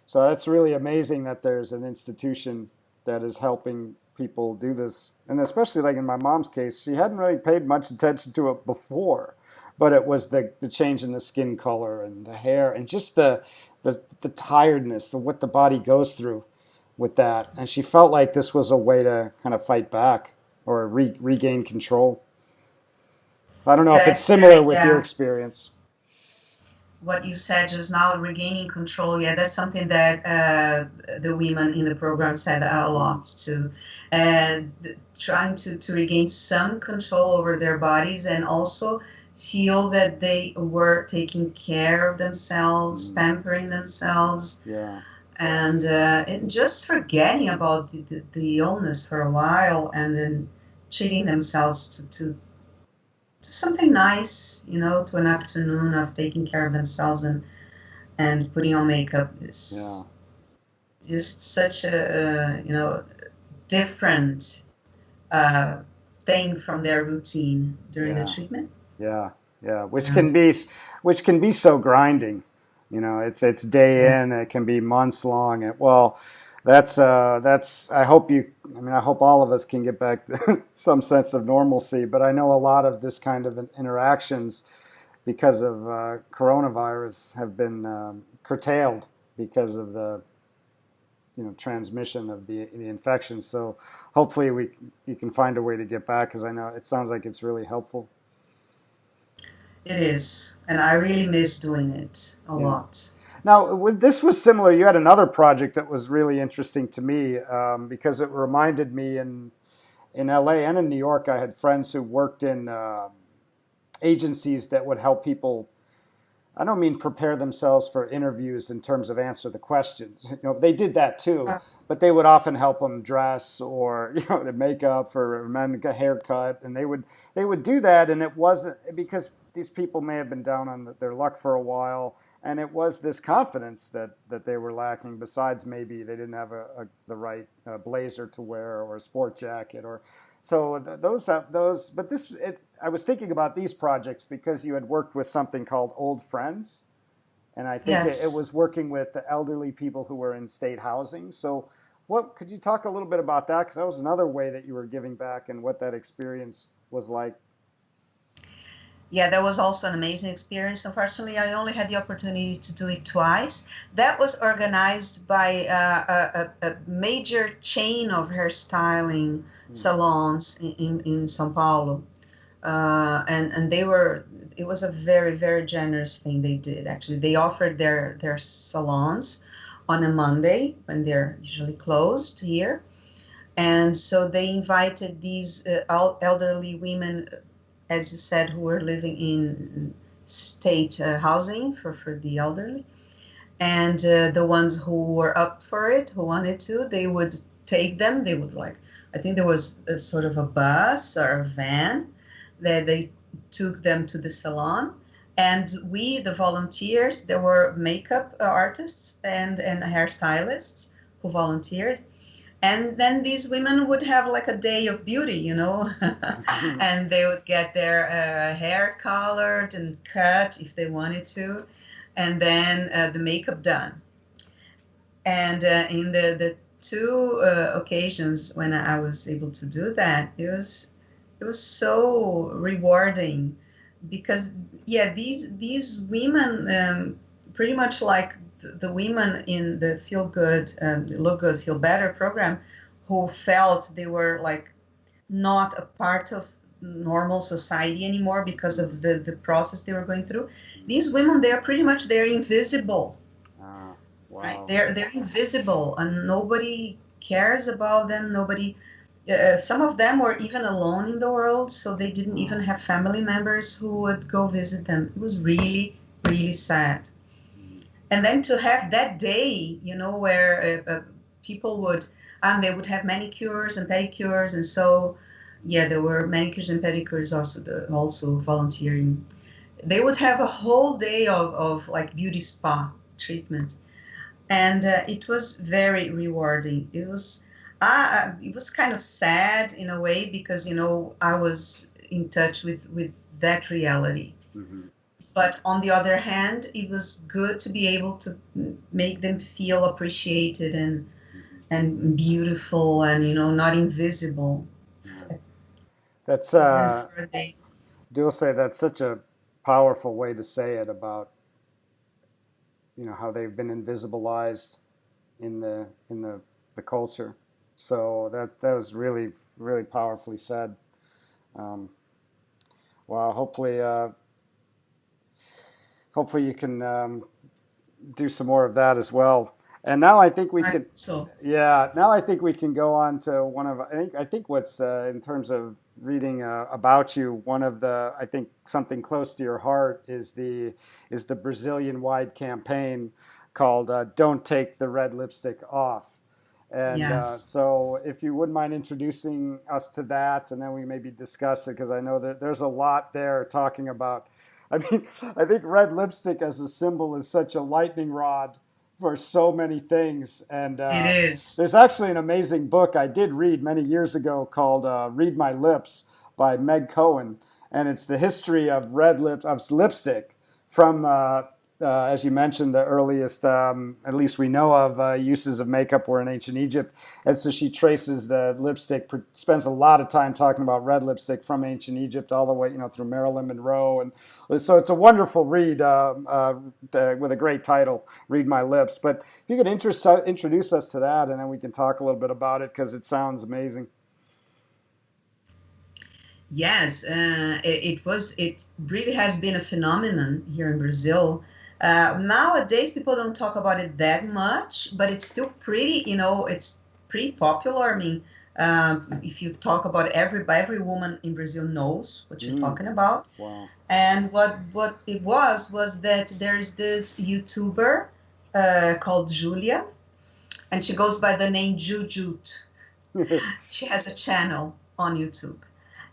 so that's really amazing that there's an institution that is helping people do this. And especially like in my mom's case, she hadn't really paid much attention to it before, but it was the change in the skin color and the hair and just the tiredness, what the body goes through with that. And she felt like this was a way to kind of fight back or regain control. I don't know if it's That's similar very, with your yeah. experience. What you said just now, regaining control. Yeah, that's something that the women in the program said a lot too. And trying to regain some control over their bodies and also feel that they were taking care of themselves, pampering themselves, Yeah. and just forgetting about the illness for a while and then treating themselves to something nice, to an afternoon of taking care of themselves and putting on makeup Yeah. is just such a, different uh, thing from their routine during the Yeah. treatment. Yeah. Yeah. Yeah, Which can be so grinding. It's yeah, day in. It can be months long. Well, that's. I mean, I hope all of us can get back to some sense of normalcy. But I know a lot of this kind of interactions, because of coronavirus, have been curtailed because of the transmission of the infection. So hopefully you can find a way to get back, because I know it sounds like it's really helpful. it is. And I really miss doing it a Yeah. lot. Now, this was similar. You had another project that was really interesting to me, because it reminded me in LA and in New York, I had friends who worked in agencies that would help people. I don't mean prepare themselves for interviews in terms of answer the questions. They did that too, Uh, but they would often help them dress or the makeup for men, a haircut, and they would do that. And it wasn't because these people may have been down on their luck for a while, and it was this confidence that they were lacking. Besides, maybe they didn't have the right blazer to wear or a sport jacket or so those. But I was thinking about these projects because you had worked with something called Old Friends, and I think it yes. was working with the elderly people who were in state housing. So, what could you talk a little bit about that? Because that was another way that you were giving back, and what that experience was like. Yeah, that was also an amazing experience. Unfortunately, I only had the opportunity to do it twice. That was organized by a major chain of hairstyling Hmm. salons in São Paulo. And it was a very, very generous thing they did. Actually, they offered their salons on a Monday when they're usually closed here. And so they invited these elderly women, as you said, who were living in state housing for the elderly. And the ones who were up for it, who wanted to, they would take them. They would I think there was a sort of a bus or a van that they took them to the salon. And we, the volunteers, there were makeup artists and hairstylists who volunteered, and then these women would have like a day of beauty, and they would get their hair colored and cut if they wanted to, and then the makeup done. And in the two occasions when I was able to do that. It was so rewarding because yeah, these women pretty much like the women in the Feel Good, Look Good, Feel Better program, who felt they were like not a part of normal society anymore because of the process they were going through. These women, they're pretty much, they're invisible. Ah, Right, wow. they're invisible and nobody cares about them. Nobody, some of them were even alone in the world, so they didn't even have family members who would go visit them. It was really, really sad. And then to have that day, you know, where people would, and they would have manicures and pedicures, and so yeah, there were manicures and pedicures also volunteering. They would have a whole day of like beauty spa treatment, and it was very rewarding. It was kind of sad in a way because you know I was in touch with that reality. Mm-hmm. But on the other hand, it was good to be able to make them feel appreciated and beautiful and you know not invisible. Yeah. That's Even for a day. Dulce, that's such a powerful way to say it about, you know, how they've been invisibilized in the culture. So that was really really powerfully said. Um, well, hopefully you can do some more of that as well. And now I think we could, So yeah. Now I think we can go on to one of I think what's in terms of reading about you, one of the I think something close to your heart is the Brazilian wide campaign called "Don't Take the Red Lipstick Off." And yes, so, if you wouldn't mind introducing us to that, and then we maybe discuss it, because I know that there's a lot there talking about. I mean, I think red lipstick as a symbol is such a lightning rod for so many things. And it is. there's actually an amazing book I did read many years ago called "Read My Lips" by Meg Cohen, and it's the history of lipstick from as you mentioned, the earliest, at least we know of, uses of makeup were in ancient Egypt. And so she traces the lipstick, spends a lot of time talking about red lipstick from ancient Egypt all the way, you know, through Marilyn Monroe. And so it's a wonderful read with a great title, Read My Lips. But if you could introduce us to that, and then we can talk a little bit about it because it sounds amazing. Yes, it really has been a phenomenon here in Brazil. Nowadays, people don't talk about it that much, but it's still pretty, you know, it's pretty popular. I mean, if you talk about every woman in Brazil knows what you're Mm, talking about. wow. And what it was that there's this YouTuber called Julia, and she goes by the name Jujut. She has a channel on YouTube,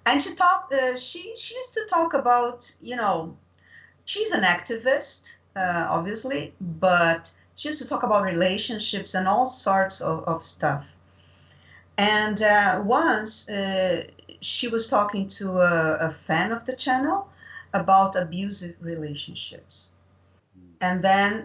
and she used to talk about, you know, she's an activist, obviously, but she used to talk about relationships and all sorts of stuff. And once she was talking to a fan of the channel about abusive relationships. And then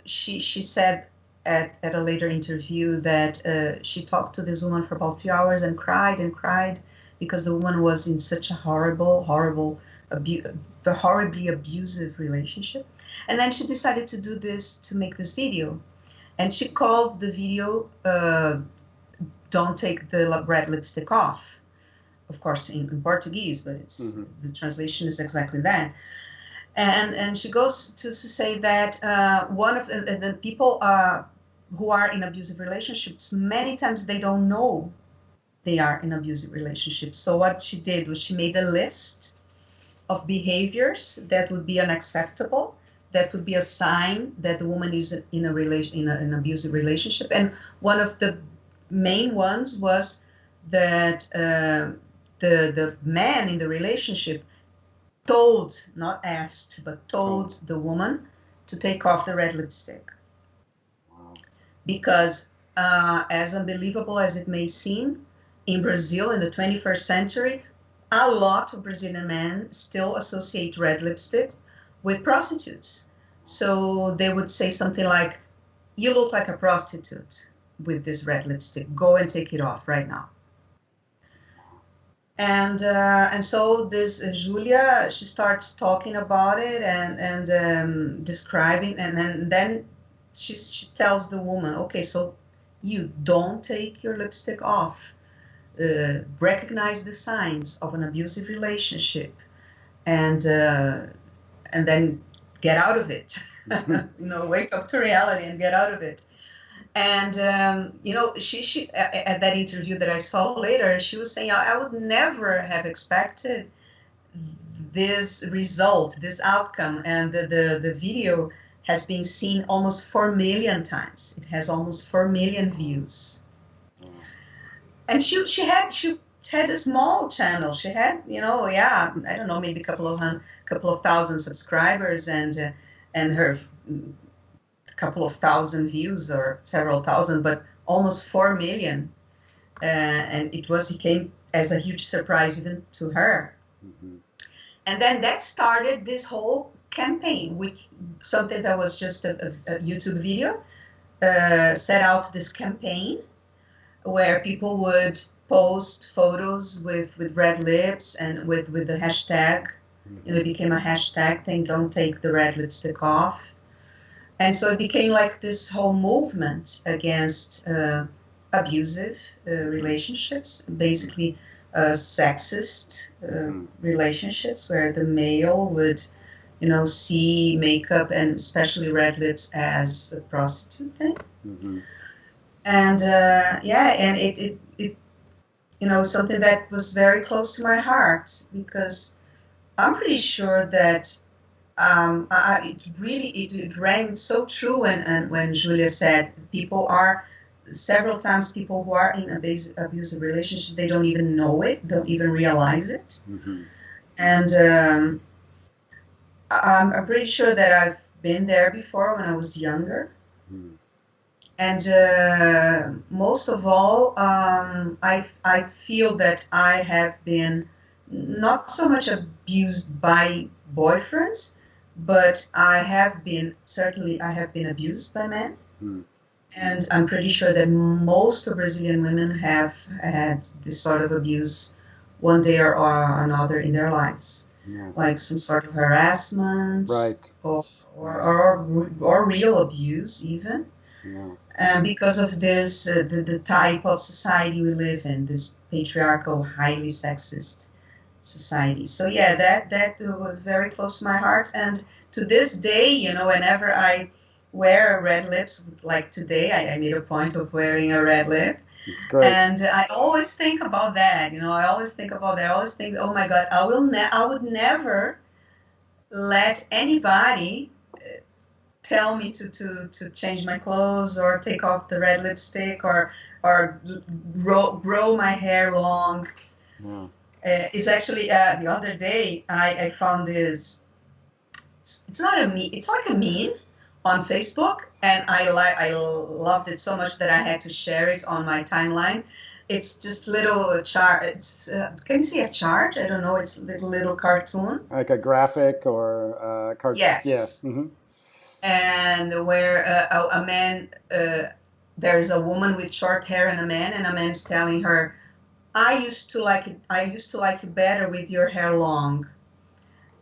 she said at a later interview that she talked to this woman for about 3 hours and cried because the woman was in such a horribly abusive relationship. And then she decided to make this video. And she called the video Don't Take the Red Lipstick Off. Of course, in Portuguese, but Mm-hmm. the translation is exactly that. And she goes to say that one of the people who are in abusive relationships, many times they don't know they are in abusive relationships. So what she did was she made a list of behaviors that would be unacceptable, that would be a sign that the woman is in an abusive relationship. And one of the main ones was that the man in the relationship told, not asked, but told Oh, the woman to take off the red lipstick. wow. Because, as unbelievable as it may seem, in Brazil in the 21st century, a lot of Brazilian men still associate red lipstick with prostitutes. So they would say something like, "You look like a prostitute." with this red lipstick. Go and take it off right now. And so this Julia, she starts talking about it and describing, and then she tells the woman, okay, so you don't take your lipstick off. Recognize the signs of an abusive relationship, and then get out of it. Wake up to reality and get out of it. And she at that interview that I saw later, she was saying, I would never have expected this result, this outcome. And the video has been seen almost 4 million times. It has almost 4 million views. And she had a small channel. She had, I don't know, maybe a couple of thousand subscribers, and her couple of thousand views or several thousand, but almost 4 million. And it came as a huge surprise even to her. Mm-hmm. And then that started this whole campaign, which something that was just a YouTube video, set out this campaign where people would post photos with red lips and with the hashtag. Mm-hmm. It became a hashtag thing, don't take the red lipstick off. And so it became like this whole movement against abusive relationships, basically sexist relationships, where the male would, see makeup and especially red lips as a prostitute thing. Mm-hmm. And and it something that was very close to my heart, because I'm pretty sure that it rang so true, and when Julia said several times people who are in abusive relationship, they don't even know it, don't even realize it. Mm-hmm. And I'm pretty sure that I've been there before when I was younger. Mm-hmm. And most of all, I feel that I have been not so much abused by boyfriends, but I have been abused by men. Mm. And I'm pretty sure that most of Brazilian women have had this sort of abuse one day or another in their lives. Yeah. Like some sort of harassment, right, or real abuse even. Yeah. Because of this, the type of society we live in, this patriarchal, highly sexist society. So yeah, that was very close to my heart. And to this day, whenever I wear red lips, like today, I made a point of wearing a red lip. It's great. And I always think about that. I always think, oh my God, I would never let anybody tell me to change my clothes or take off the red lipstick or grow my hair long. Yeah. It's actually the other day I found this. It's not a meme. It's like a meme on Facebook, and I loved it so much that I had to share it on my timeline. It's just little chart. It's can you see a chart? I don't know. It's little cartoon. Like a graphic or cartoon. Yes. Yeah. Mm-hmm. And where a man, there's a woman with short hair and a man's telling her, I used to like you better with your hair long.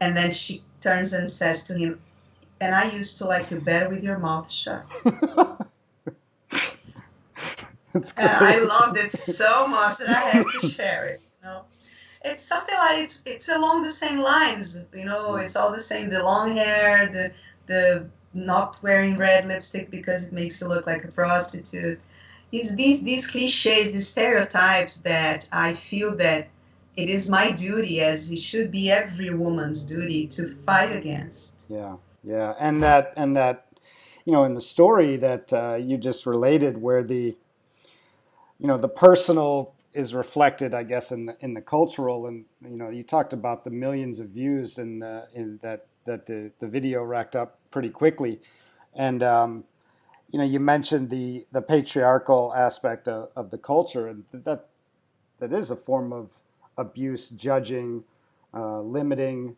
And then she turns and says to him, and I used to like you better with your mouth shut. That's great. And I loved it so much that I had to share it. It's something like it's along the same lines. It's all the same. The long hair, the not wearing red lipstick because it makes you look like a prostitute. It's these cliches, these stereotypes that I feel that it is my duty, as it should be every woman's duty, to fight against. Yeah, and that in the story that you just related, where the personal is reflected, I guess, in the cultural, and you talked about the millions of views in that the video racked up pretty quickly, and you mentioned the patriarchal aspect of the culture, and that is a form of abuse, judging, limiting,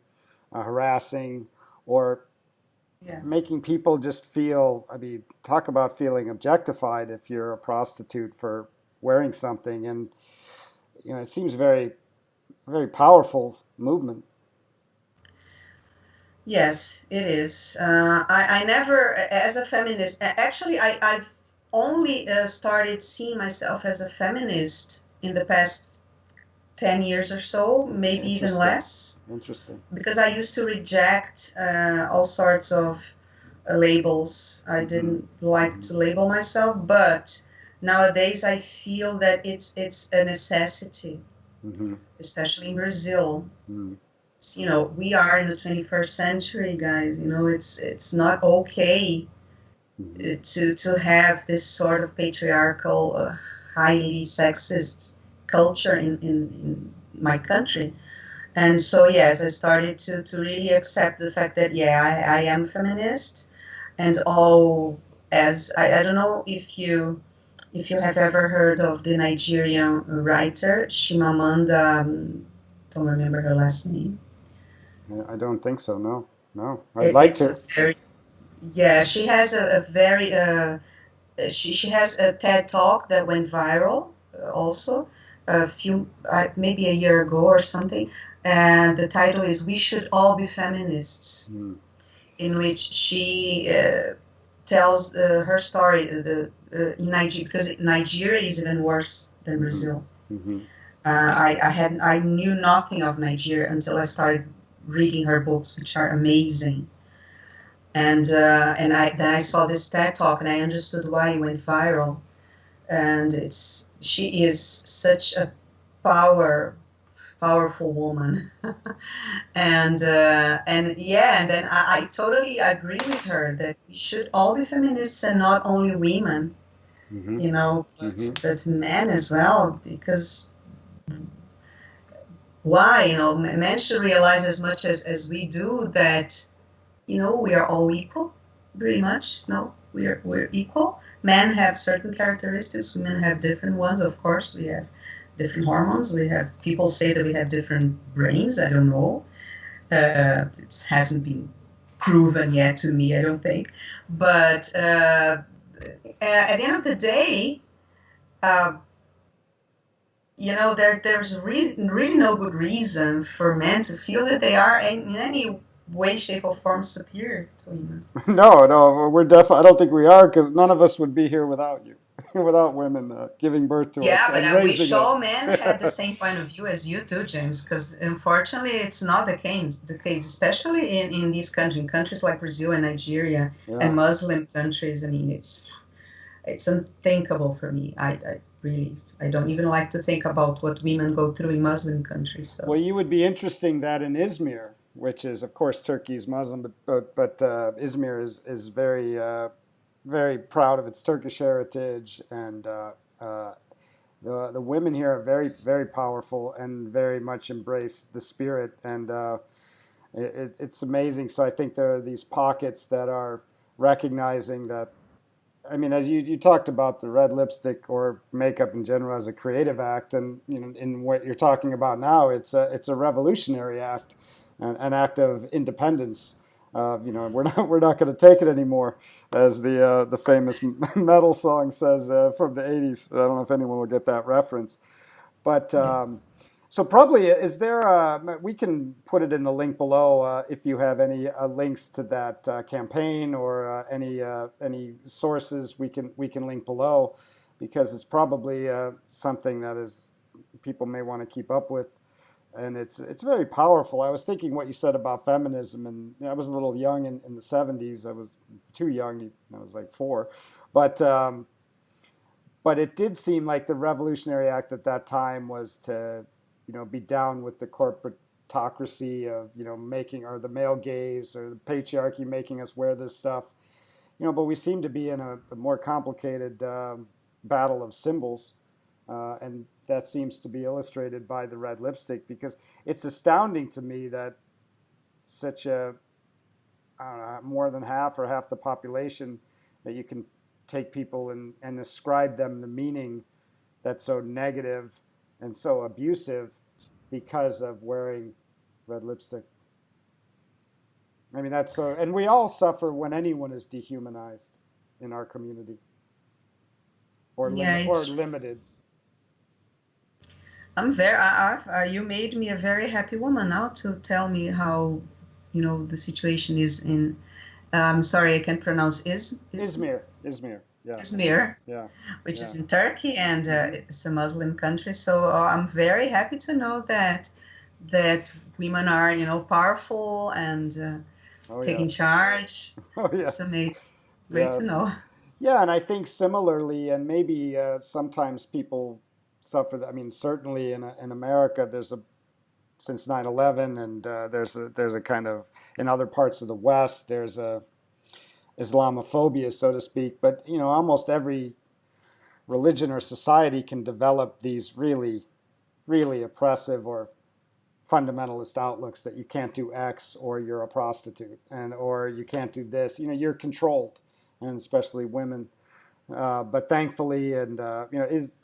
harassing, or Yeah. making people just feel, I mean, talk about feeling objectified if you're a prostitute for wearing something. And, it seems very, very powerful movement. Yes, it is. I never, as a feminist, actually, I've only started seeing myself as a feminist in the past 10 years or so, maybe even Interesting. less, Interesting. because I used to reject all sorts of labels. I Mm-hmm. didn't like to label myself, but nowadays I feel that it's a necessity, Mm-hmm. especially in Brazil. Mm-hmm. We are in the 21st century, guys. It's not okay Mm-hmm. to have this sort of patriarchal, highly sexist culture in my country. And so, yes, I started to really accept the fact that, yeah, I am feminist. And all, as I don't know if you have ever heard of the Nigerian writer Chimamanda, don't remember her last name. I don't think so. No, no. I'd It, like it's a to. very, yeah, she has a very she has a TED talk that went viral also a few maybe a year ago or something, and the title is "We Should All Be Feminists," Mm, in which she tells her story in Nigeria, because Nigeria is even worse than mm-hmm. Brazil. Mm-hmm. I knew nothing of Nigeria until I started reading her books, which are amazing. And then I saw this TED talk and I understood why it went viral. And she is such a power powerful woman. And yeah, and then I totally agree with her that we should all be feminists and not only women, Mm-hmm. Mm-hmm. but men as well, because why, men should realize as much as we do that, we are all equal, pretty much. No, we're equal. Men have certain characteristics, women have different ones. Of course, we have different hormones. We have people say that we have different brains. I don't know. It hasn't been proven yet to me, I don't think. But at the end of the day, uh, there's really no good reason for men to feel that they are in any way, shape, or form superior to women. No, no, we're definitely. I don't think we are because none of us would be here without you, without women giving birth to us Yeah, but and I wish raising all us. men had the same point of view as you do, James, because unfortunately it's not the case, especially in these countries like Brazil and Nigeria Yeah. and Muslim countries. I mean, it's unthinkable for me. I really, I don't even like to think about what women go through in Muslim countries. Well, So you would be interesting that in Izmir, which is, of course, Turkey's Muslim, but Izmir is very very proud of its Turkish heritage, and the women here are very very powerful and very much embrace the spirit, and it's amazing. So I think there are these pockets that are recognizing that. I mean, as you talked about the red lipstick or makeup in general as a creative act, and in what you're talking about now, it's a revolutionary act, an act of independence. We're not going to take it anymore, as the famous metal song says from the '80s. I don't know if anyone will get that reference, but yeah. so probably is there we can put it in the link below if you have any links to that campaign or any sources we can link below because it's probably something that is people may want to keep up with, and it's very powerful. I was thinking what you said about feminism, and I was a little young in the '70s. I was too young. I was like 4, but but it did seem like the revolutionary act at that time was to, be down with the corporatocracy of, making, or the male gaze or the patriarchy making us wear this stuff. But we seem to be in a more complicated battle of symbols, and that seems to be illustrated by the red lipstick because it's astounding to me that such a I don't know, more than half the population that you can take people and ascribe them the meaning that's so negative and so abusive because of wearing red lipstick. I mean, that's so, and we all suffer when anyone is dehumanized in our community Yeah, or it's. limited. I'm very. You made me a very happy woman now to tell me how, the situation is in. Sorry, I can't pronounce Izmir. Yeah, Izmir, yeah, which yeah. is in Turkey, and Hmm. it's a Muslim country. So I'm very happy to know that women are, powerful and Oh taking yes. charge. Oh It's yes. amazing. Great to Yes. know. Yeah, and I think similarly, and maybe sometimes people suffer. I mean, certainly in America, there's a since 9/11, and there's a kind of in other parts of the West, there's a Islamophobia, so to speak. But almost every religion or society can develop these really, really oppressive or fundamentalist outlooks that you can't do X or you're a prostitute and or you can't do this. You're controlled, and especially women. But thankfully, and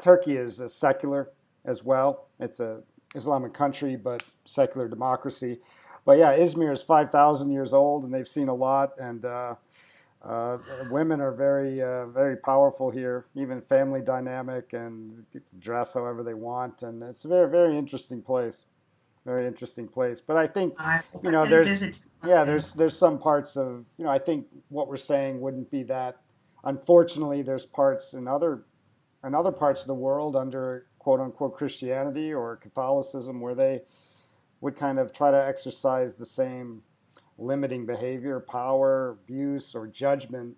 Turkey is a secular as well. It's a Islamic country, but secular democracy. But yeah, Izmir is 5,000 years old, and they've seen a lot. And women are very powerful here, even family dynamic, and people dress however they want. And it's a very, very interesting place. Very interesting place. But I think, I hope I can there's, visit one yeah, day. there's some parts of, I think what we're saying wouldn't be that. Unfortunately, there's parts in other parts of the world under quote unquote Christianity or Catholicism where they would kind of try to exercise the same limiting behavior, power, abuse, or judgment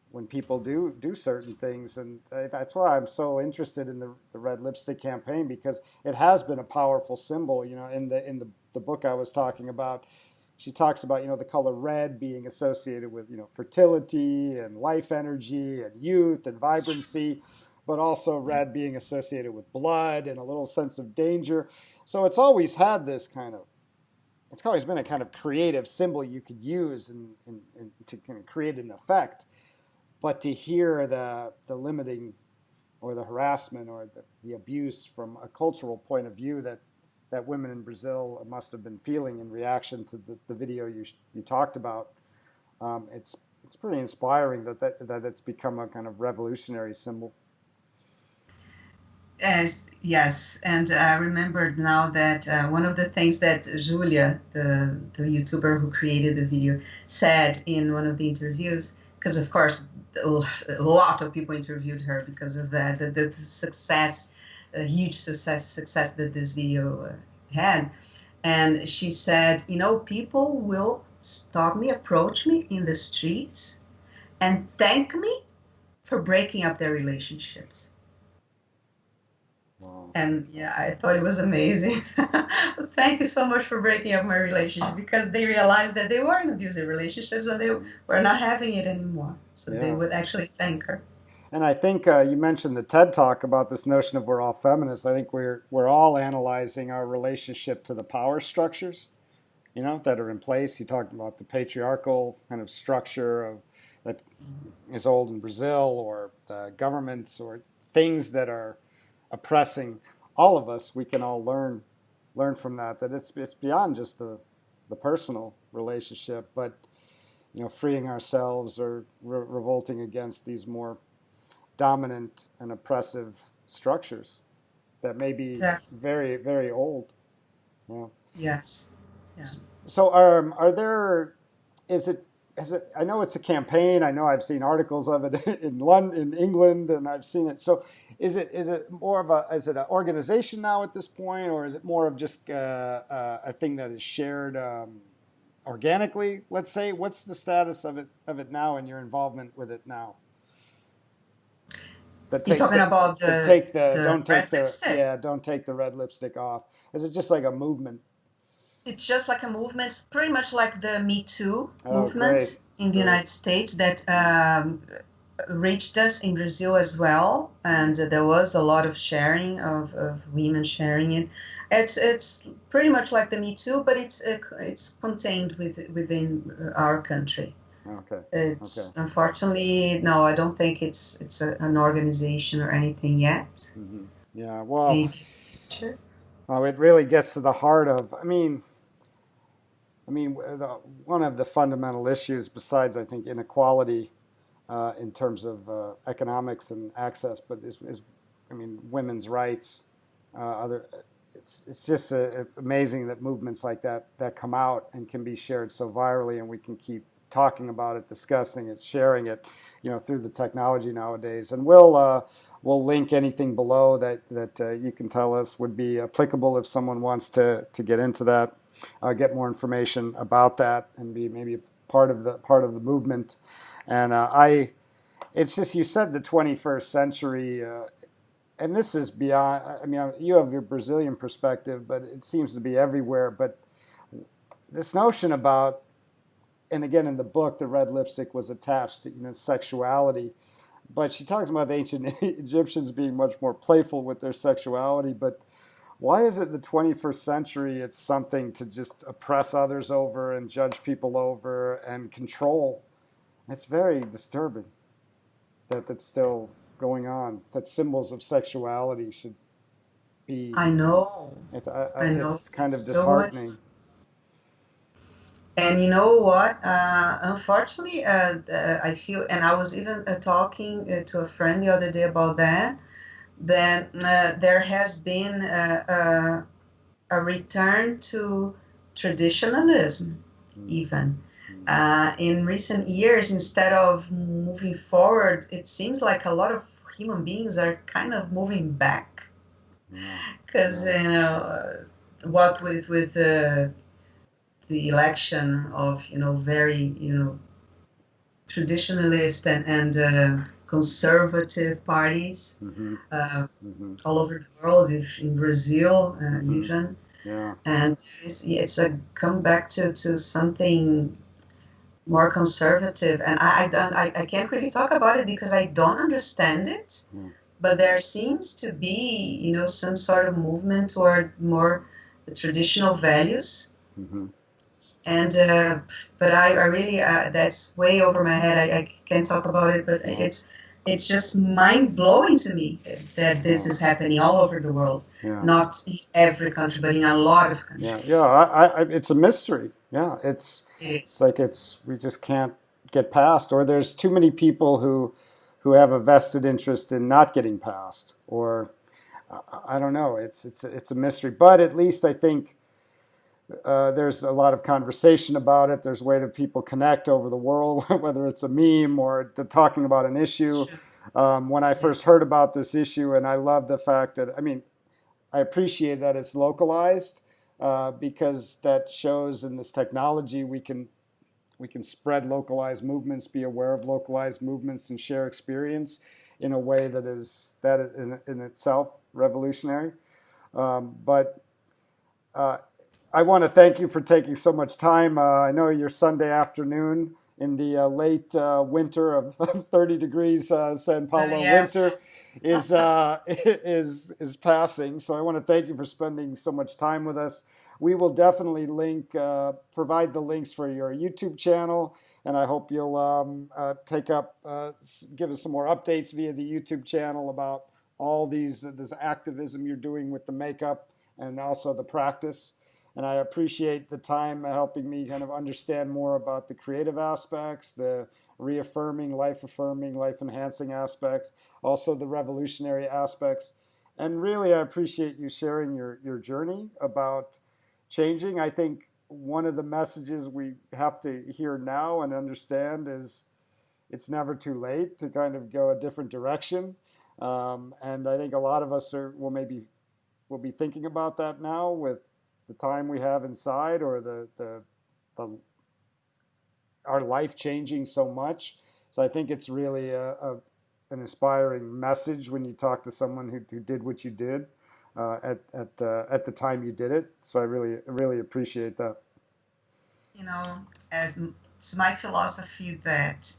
when people do certain things. And that's why I'm so interested in the red lipstick campaign, because it has been a powerful symbol. In the book I was talking about, she talks about the color red being associated with fertility and life energy and youth and vibrancy, but also red being associated with blood and a little sense of danger. So it's always been a kind of creative symbol you could use and to kind of create an effect. But to hear the limiting or the harassment or the abuse from a cultural point of view that women in Brazil must have been feeling in reaction to the video you talked about, it's pretty inspiring that it's become a kind of revolutionary symbol. Yes, yes, and I remembered now that one of the things that Julia, the YouTuber who created the video, said in one of the interviews, because of course a lot of people interviewed her because of that, the success, a huge success that this video had, and she said, people will stop me, approach me in the streets, and thank me for breaking up their relationships. Wow. And yeah, I thought it was amazing. Thank you so much for breaking up my relationship, because they realized that they were in abusive relationships and they were not having it anymore. So they Yeah. would actually thank her. And I think you mentioned the TED Talk about this notion of we're all feminists. I think we're all analyzing our relationship to the power structures, that are in place. He talked about the patriarchal kind of structure that is old in Brazil, or the governments, or things that are oppressing all of us. We can all learn from that. That it's beyond just the personal relationship, but freeing ourselves or revolting against these more dominant and oppressive structures that may be very, very old. Yeah. Yes. Yeah. So, are there? Is it? Is it? I know it's a campaign. I know I've seen articles of it in London, in England, and I've seen it. So, is it? Is it more of a? Is it an organization now at this point, or is it more of just a thing that is shared organically? Let's say. What's the status of it now, and your involvement with it now? That You're take talking the about that take the the don't take red the lipstick. yeah don't take the red lipstick off. Is it just like a movement? It's just like a movement, it's pretty much like the Me Too Oh, great, movement in the great. United States that reached us in Brazil as well, and there was a lot of sharing of women sharing it. It's pretty much like the Me Too, but it's contained within our country. Okay, okay. It's unfortunately no, I don't think it's an organization or anything yet. Hmm. Yeah. Well, Big future. it really gets to the heart of. I mean, one of the fundamental issues, besides I think inequality in terms of economics and access, but is I mean, women's rights. Other, it's just amazing that movements like that come out and can be shared so virally, and we can keep talking about it, discussing it, sharing it, through the technology nowadays. And we'll link anything below that you can tell us would be applicable if someone wants to get into that, get more information about that, and be maybe part of the movement. And it's just, you said the 21st century, and this is beyond. I mean, you have your Brazilian perspective, but it seems to be everywhere. But this notion about, and again in the book, the red lipstick was attached to sexuality, but she talks about the ancient Egyptians being much more playful with their sexuality. But why is it the 21st century it's something to just oppress others over and judge people over and control? It's very disturbing that that's still going on, that symbols of sexuality should be. I know. I know. It's kind of So, disheartening. and you know what? Unfortunately, I feel, and I was even talking to a friend the other day about that there has been a return to traditionalism, even. In recent years, instead of moving forward, it seems like a lot of human beings are kind of moving back. Because, what with the election of, very, traditionalist and conservative parties all over the world, if in Brazil even. Yeah. And it's a comeback to something more conservative. And I can't really talk about it because I don't understand it. But there seems to be, some sort of movement toward more the traditional values. And but I really that's way over my head. I can't talk about it, but it's just mind blowing to me that this is happening all over the world. Not in every country, but in a lot of countries. Yeah. It's a mystery. Yeah, it's like we just can't get past, or there's too many people who have a vested interest in not getting past, or I don't know. It's a mystery, but at least I think. There's a lot of conversation about it. There's a way that people connect over the world, whether it's a meme or talking about an issue. When I first heard about this issue, and I love the fact that, I appreciate that it's localized because that shows in this technology we can spread localized movements, be aware of localized movements, and share experience in a way that is in itself revolutionary. But I want to thank you for taking so much time. I know your Sunday afternoon in the late winter of 30 degrees San Paulo winter is passing. So I want to thank you for spending so much time with us. We will definitely provide the links for your YouTube channel, and I hope you'll give us some more updates via the YouTube channel about all this activism you're doing with the makeup and also the practice. And I appreciate the time helping me kind of understand more about the creative aspects, the reaffirming, life-enhancing aspects, also the revolutionary aspects. And really, I appreciate you sharing your journey about changing. I think one of the messages we have to hear now and understand is it's never too late to kind of go a different direction. And I think a lot of us will be thinking about that now with the time we have inside, or our life changing so much. So I think it's really an inspiring message when you talk to someone who did what you did at the time you did it. So I really appreciate that. It's my philosophy that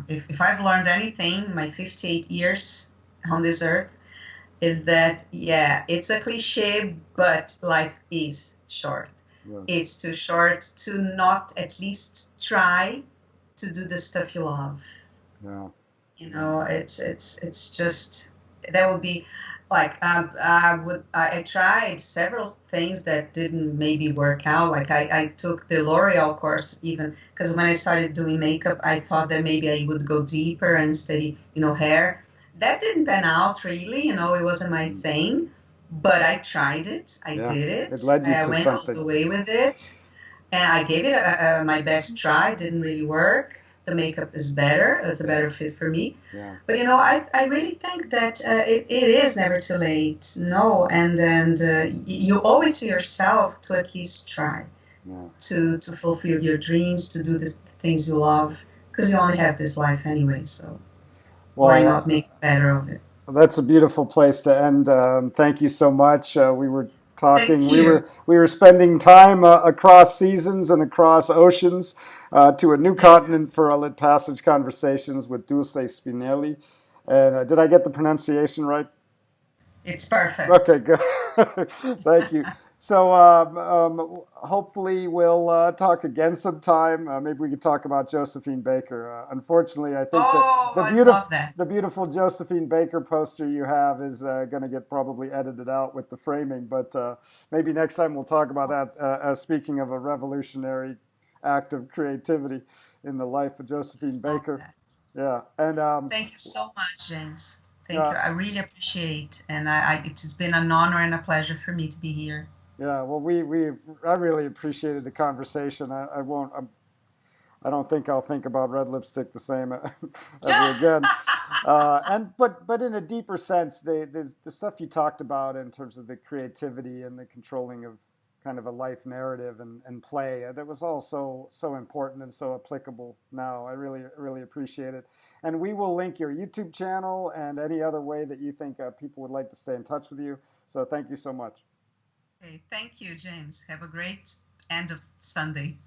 if I've learned anything in my 58 years on this earth, is that, it's a cliche, but life is short. Yeah. It's too short to not at least try to do the stuff you love. Yeah. It's just, that would be, Like I tried several things that didn't maybe work out. Like I took the L'Oreal course even because when I started doing makeup, I thought that maybe I would go deeper and study, hair. That didn't pan out really, it wasn't my thing, but I tried it. I Yeah, did it it. led you I to went all something. the way with it. And I gave it my best try. It didn't really work. The makeup is better. It's a better fit for me. Yeah, But I really think that it is never too late. No, and you owe it to yourself to at least try yeah. to fulfill your dreams, to do the things you love, because you only have this life anyway. So why Well, not make better of it? that's a beautiful place to end. Thank you so much. We were talking. Thank We you. were we were spending time across seasons and across oceans to a new Yeah, continent for our Lit Passage conversations with Dulce Spinelli. And did I get the pronunciation right? it's Okay, perfect. good. Thank you. So hopefully we'll talk again sometime. Maybe we could talk about Josephine Baker. Unfortunately, I think that Oh, I love that. the beautiful Josephine Baker poster you have is going to get probably edited out with the framing. But maybe next time we'll talk about that. As speaking of a revolutionary act of creativity in the life of Josephine Love Baker. that. Yeah, and Thank you so much, James. Thank uh, you. I really appreciate, and it's been an honor and a pleasure for me to be here. yeah, well, I really appreciated the conversation. I won't. I don't think I'll think about red lipstick the same ever again. But in a deeper sense, the stuff you talked about in terms of the creativity and the controlling of kind of a life narrative and play, that was all so important and so applicable now. I really appreciate it. And we will link your YouTube channel and any other way that you think people would like to stay in touch with you. So thank you so much. Okay, thank you, James. Have a great end of Sunday.